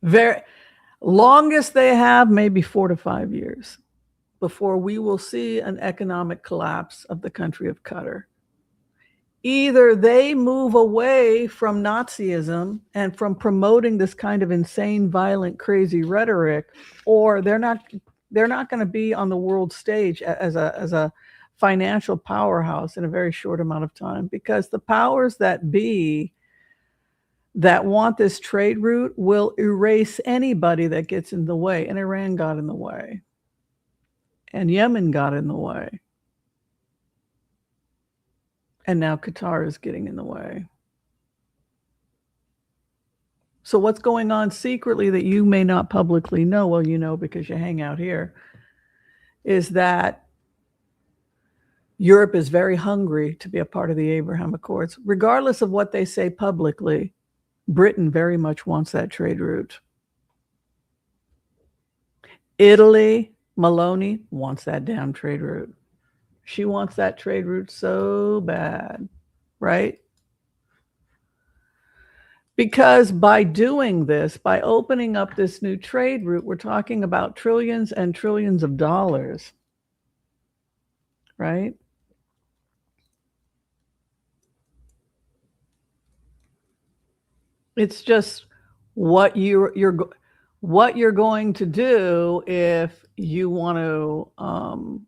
Very longest they have, maybe 4 to 5 years before we will see an economic collapse of the country of Qatar. Either they move away from Nazism and from promoting this kind of insane, violent, crazy rhetoric, or they're not going to be on the world stage as a financial powerhouse in a very short amount of time, because the powers that be that want this trade route will erase anybody that gets in the way. And Iran got in the way. And Yemen got in the way. And now Qatar is getting in the way. So what's going on secretly that you may not publicly know, well, you know because you hang out here, is that Europe is very hungry to be a part of the Abraham Accords. Regardless of what they say publicly, Britain very much wants that trade route. Italy, Maloney, wants that damn trade route. She wants that trade route so bad, right? Because by doing this, by opening up this new trade route, we're talking about trillions and trillions of dollars, right? It's just what you're going to do if you want to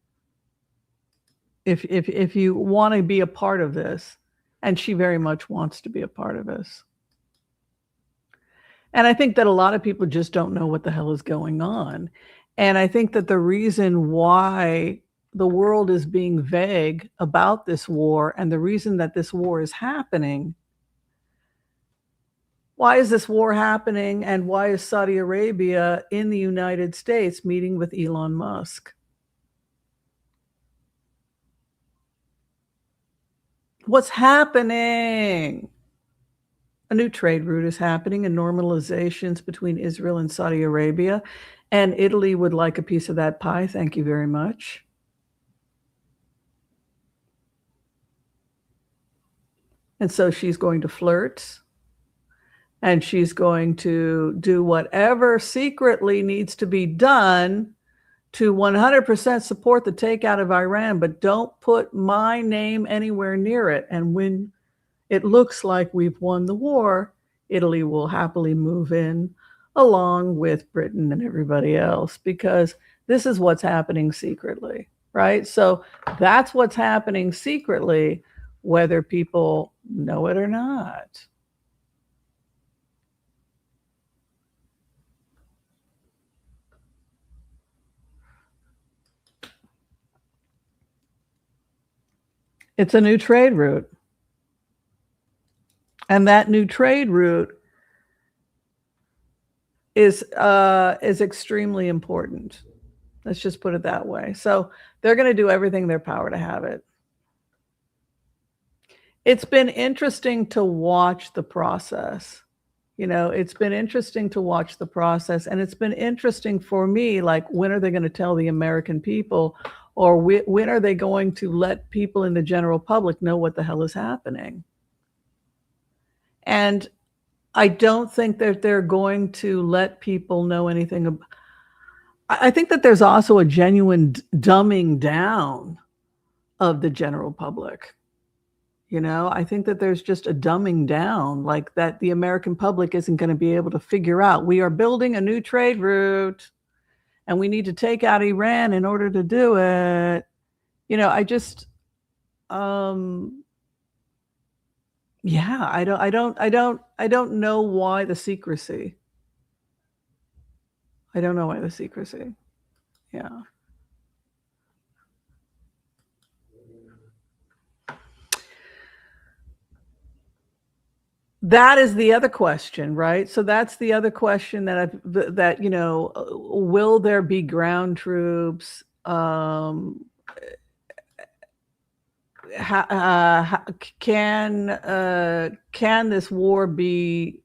if you want to be a part of this, and she very much wants to be a part of this. And I think that a lot of people just don't know what the hell is going on. And I think that the reason why the world is being vague about this war, and the reason that this war is happening, why is this war happening, and why is Saudi Arabia in the United States meeting with Elon Musk? What's happening? A new trade route is happening, and normalizations between Israel and Saudi Arabia. And Italy would like a piece of that pie. Thank you very much. And so she's going to flirt, and she's going to do whatever secretly needs to be done to 100% support the takeout of Iran, but don't put my name anywhere near it. And when it looks like we've won the war, Italy will happily move in along with Britain and everybody else, because this is what's happening secretly, right? So that's what's happening secretly, whether people know it or not. It's a new trade route. And that new trade route is extremely important. Let's just put it that way. So they're going to do everything in their power to have it. It's been interesting to watch the process. It's been interesting to watch the process, and it's been interesting for me, like, when are they going to tell the American people, or when are they going to let people in the general public know what the hell is happening? And I don't think that they're going to let people know anything. I think that there's also a genuine dumbing down of the general public. I think that there's just a dumbing down, like that the American public isn't going to be able to figure out. We are building a new trade route, and we need to take out Iran in order to do it. I just, yeah, I don't know why the secrecy. I don't know why the secrecy. Yeah. That is the other question, right? So that's the other question that will there be ground troops? Can this war be,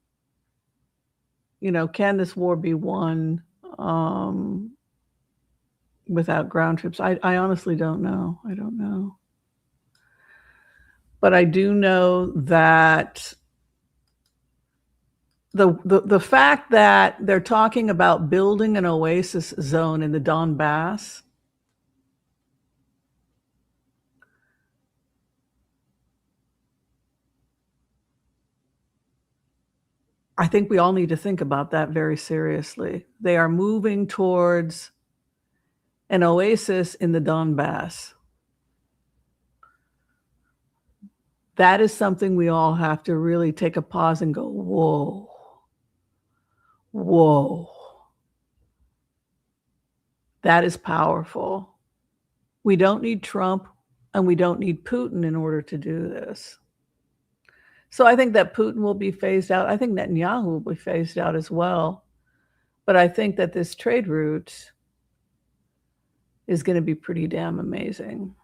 can this war be won without ground troops? I honestly don't know. I don't know. But I do know that the fact that they're talking about building an oasis zone in the Donbass, I think we all need to think about that very seriously. They are moving towards an oasis in the Donbass. That is something we all have to really take a pause and go, whoa, whoa. That is powerful. We don't need Trump, and we don't need Putin in order to do this. So I think that Putin will be phased out. I think Netanyahu will be phased out as well. But I think that this trade route is going to be pretty damn amazing.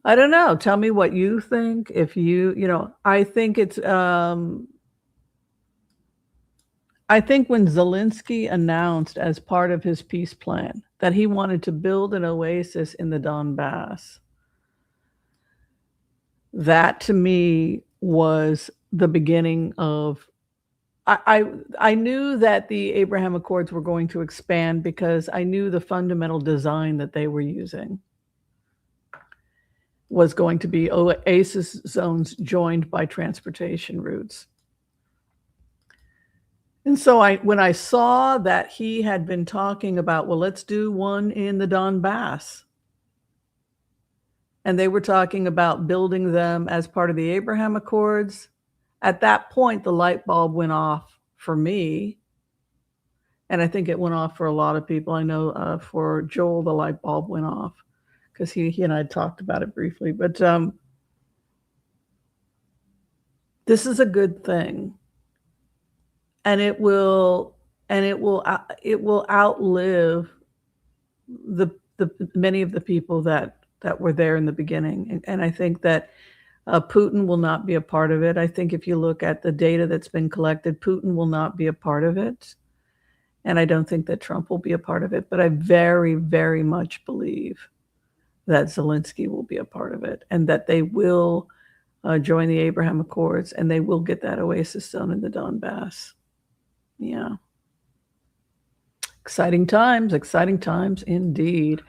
I don't know. Tell me what you think. If I think it's, I think when Zelensky announced as part of his peace plan that he wanted to build an oasis in the Donbass, that to me was the beginning of, I knew that the Abraham Accords were going to expand because I knew the fundamental design that they were using was going to be oasis zones joined by transportation routes. And so when I saw that he had been talking about, well, let's do one in the Donbass, and they were talking about building them as part of the Abraham Accords, at that point, the light bulb went off for me. And I think it went off for a lot of people. I know for Joel, the light bulb went off because he and I had talked about it briefly. But this is a good thing. And it will outlive the many of the people that were there in the beginning. And I think that Putin will not be a part of it. I think if you look at the data that's been collected, Putin will not be a part of it. And I don't think that Trump will be a part of it, but I very, very much believe that Zelensky will be a part of it, and that they will join the Abraham Accords, and they will get that oasis done in the Donbass. Yeah. Exciting times indeed.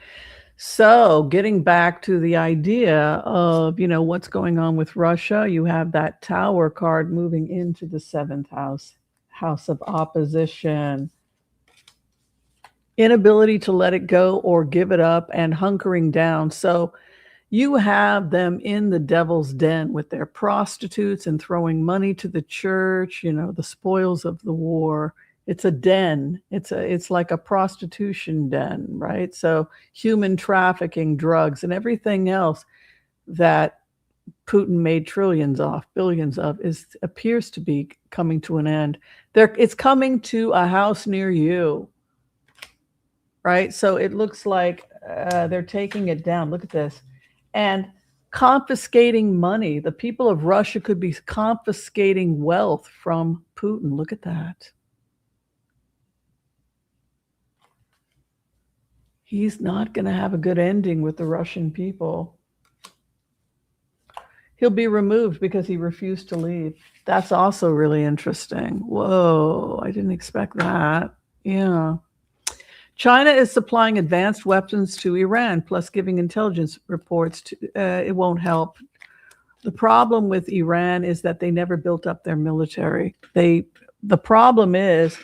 So getting back to the idea of, what's going on with Russia, you have that Tower card moving into the seventh house of opposition. Inability to let it go or give it up, and hunkering down. So you have them in the devil's den with their prostitutes and throwing money to the church, the spoils of the war. It's a den. It's like a prostitution den, right? So human trafficking, drugs, and everything else that Putin made billions of, appears to be coming to an end. It's coming to a house near you, right? So it looks like they're taking it down. Look at this. And confiscating money. The people of Russia could be confiscating wealth from Putin. Look at that. He's not going to have a good ending with the Russian people. He'll be removed because he refused to leave. That's also really interesting. Whoa, I didn't expect that. Yeah. China is supplying advanced weapons to Iran, plus giving intelligence reports. It won't help. The problem with Iran is that they never built up their military. The problem is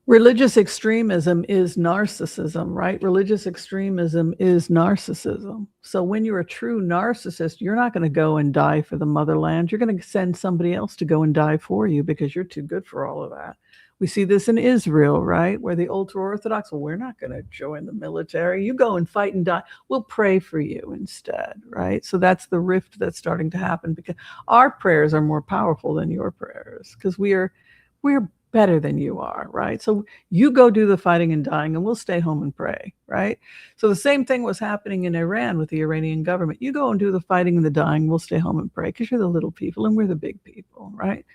religious extremism is narcissism, right? Religious extremism is narcissism. So when you're a true narcissist, you're not going to go and die for the motherland. You're going to send somebody else to go and die for you because you're too good for all of that. We see this in Israel, right? Where the ultra-Orthodox, well, we're not going to join the military. You go and fight and die. We'll pray for you instead, right? So that's the rift that's starting to happen, because our prayers are more powerful than your prayers, because we're better than you are, right? So you go do the fighting and dying, and we'll stay home and pray, right? So the same thing was happening in Iran with the Iranian government. You go and do the fighting and the dying, we'll stay home and pray, because you're the little people and we're the big people, right?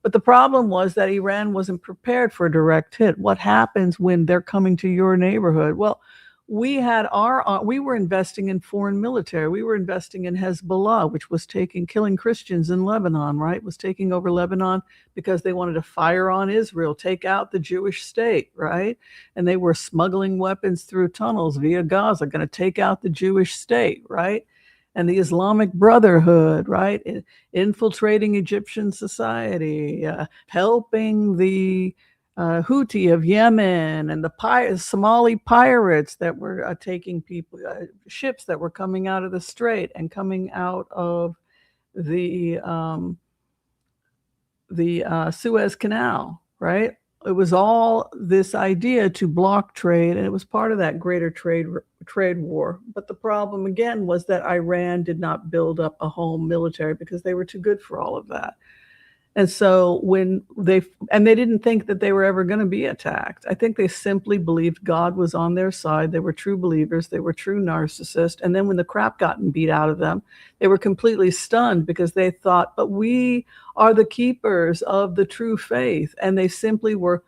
But the problem was that Iran wasn't prepared for a direct hit. What happens when they're coming to your neighborhood? Well, we were investing in foreign military. We were investing in Hezbollah, which was killing Christians in Lebanon, right? Was taking over Lebanon because they wanted to fire on Israel, take out the Jewish state, right? And they were smuggling weapons through tunnels via Gaza, going to take out the Jewish state, right? And the Islamic Brotherhood, right? Infiltrating Egyptian society, helping the Houthi of Yemen, and the Somali pirates that were taking people, ships that were coming out of the strait and coming out of the Suez Canal, right? It was all this idea to block trade, and it was part of that greater trade war. But the problem again was that Iran did not build up a home military because they were too good for all of that. And so they didn't think that they were ever going to be attacked. I think they simply believed God was on their side. They were true believers. They were true narcissists. And then when the crap gotten beat out of them, they were completely stunned, because they thought, but we are the keepers of the true faith. And they simply were,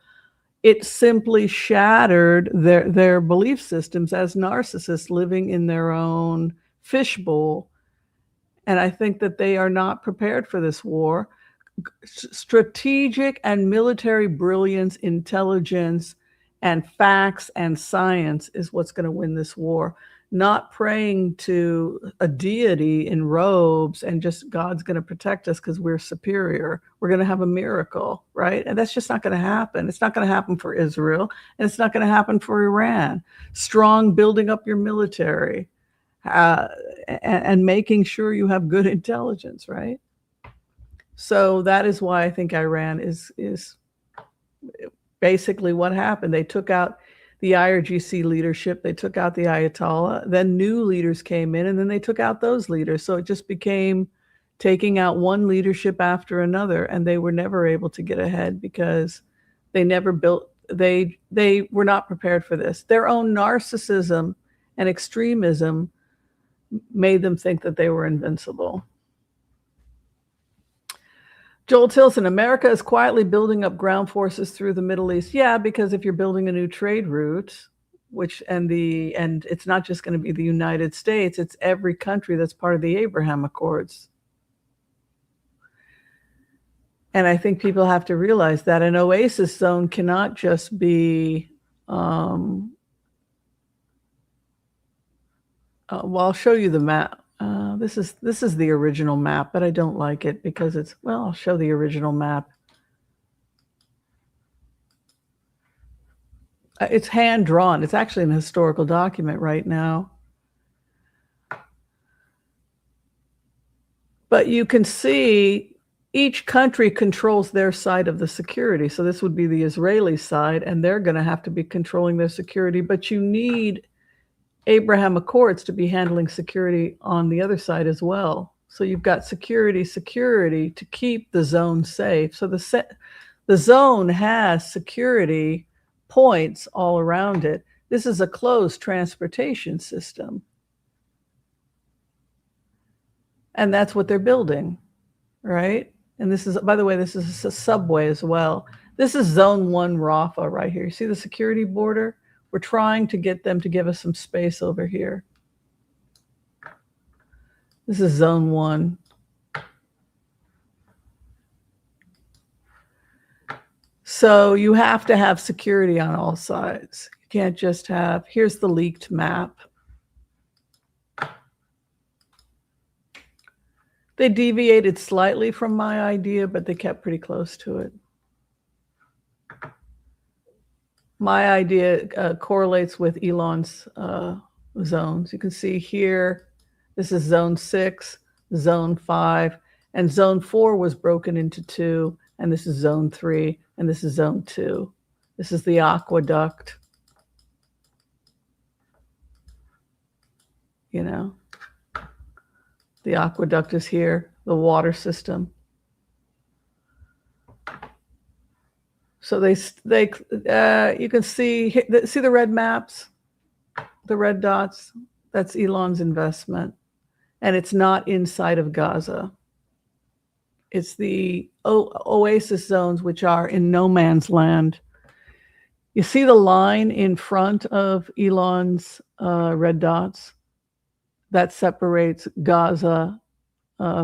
it simply shattered their belief systems as narcissists living in their own fishbowl. And I think that they are not prepared for this war. Strategic and military brilliance, intelligence, and facts and science is what's going to win this war. Not praying to a deity in robes and just God's going to protect us because we're superior. We're going to have a miracle, right? And that's just not going to happen. It's not going to happen for Israel, and it's not going to happen for Iran. Strong building up your military and making sure you have good intelligence, right? So that is why I think Iran is basically what happened. They took out the IRGC leadership. They took out the Ayatollah. Then new leaders came in, and then they took out those leaders. So it just became taking out one leadership after another, and they were never able to get ahead because they were not prepared for this. Their own narcissism and extremism made them think that they were invincible. Joel Tilson, America is quietly building up ground forces through the Middle East. Yeah, because if you're building a new trade route, and it's not just going to be the United States, it's every country that's part of the Abraham Accords. And I think people have to realize that an oasis zone cannot just be, well, I'll show you the map. This is the original map, but I don't like it because I'll show the original map. It's hand drawn. It's actually an historical document right now. But you can see each country controls their side of the security. So this would be the Israeli side, and they're going to have to be controlling their security. But you need Abraham Accords to be handling security on the other side as well. So you've got security to keep the zone safe. So the zone has security points all around it. This is a closed transportation system. And that's what they're building, right? And this is, by the way, this is a subway as well. This is Zone 1 Rafah right here. You see the security border? We're trying to get them to give us some space over here. This is Zone 1. So you have to have security on all sides. You can't just have, here's the leaked map. They deviated slightly from my idea, but they kept pretty close to it. My idea correlates with Elon's zones. You can see here, this is Zone 6, Zone 5, and Zone 4 was broken into 2, and this is Zone 3, and this is Zone 2. This is the aqueduct. You know, the aqueduct is here, the water system. So you can see the red maps, the red dots. That's Elon's investment, and it's not inside of Gaza. It's the oasis zones, which are in no man's land. You see the line in front of Elon's red dots that separates Gaza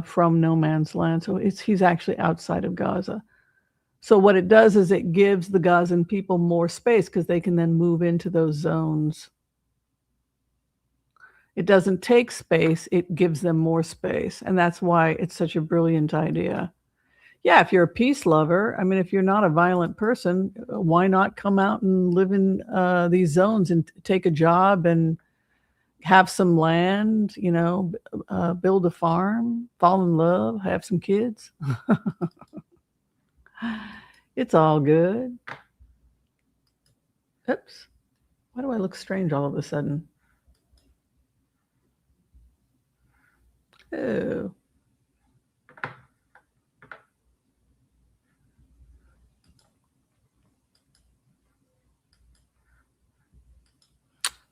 from no man's land. So he's actually outside of Gaza. So what it does is it gives the Gazan people more space because they can then move into those zones. It doesn't take space, it gives them more space. And that's why it's such a brilliant idea. Yeah, if you're a peace lover, I mean, if you're not a violent person, why not come out and live in these zones and take a job and have some land, you know, build a farm, fall in love, have some kids. It's all good. Oops. Why do I look strange all of a sudden? Oh.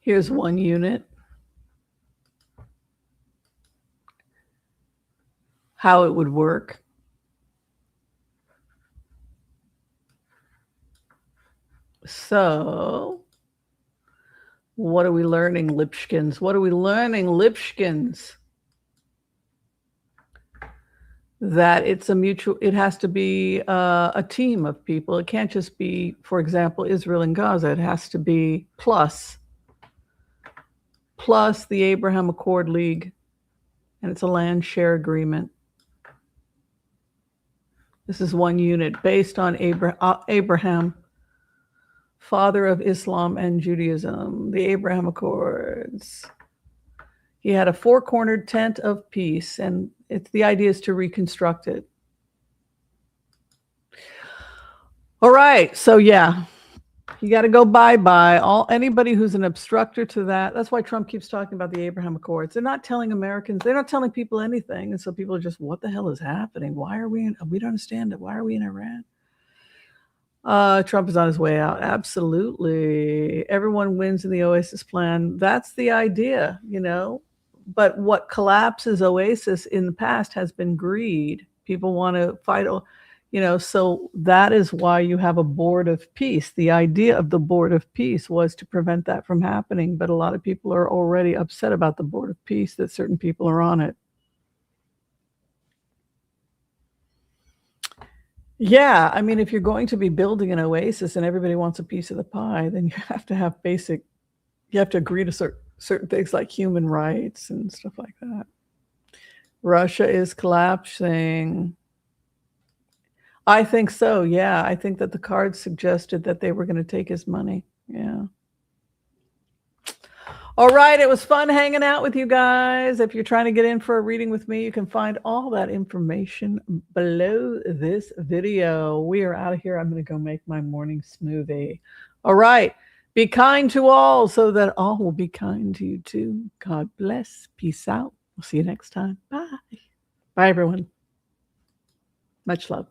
Here's one unit. How it would work. So, what are we learning, Lipschkins? What are we learning, Lipschkins? That it's a mutual, it has to be a team of people. It can't just be, for example, Israel and Gaza. It has to be plus the Abraham Accord League, and it's a land share agreement. This is one unit based on Abraham, father of Islam and Judaism, the Abraham Accords. He had a four-cornered tent of peace, and the idea is to reconstruct it. All right, so yeah, you got to go bye-bye. Anybody who's an obstructor to that, that's why Trump keeps talking about the Abraham Accords. They're not telling Americans, they're not telling people anything, and so people are just, what the hell is happening? Why are we don't understand it. Why are we in Iran? Trump is on his way out. Absolutely. Everyone wins in the Oasis plan. That's the idea, you know. But what collapses Oasis in the past has been greed. People want to fight, so that is why you have a board of peace. The idea of the board of peace was to prevent that from happening, but a lot of people are already upset about the board of peace, that certain people are on it. Yeah, I mean, if you're going to be building an oasis and everybody wants a piece of the pie, then you have to have you have to agree to certain things like human rights and stuff like that. Russia is collapsing. I think so, yeah. I think that the cards suggested that they were going to take his money. Yeah. All right, it was fun hanging out with you guys. If you're trying to get in for a reading with me, you can find all that information below this video. We are out of here. I'm going to go make my morning smoothie. All right. Be kind to all so that all will be kind to you too. God bless. Peace out. We'll see you next time. Bye. Bye, everyone. Much love.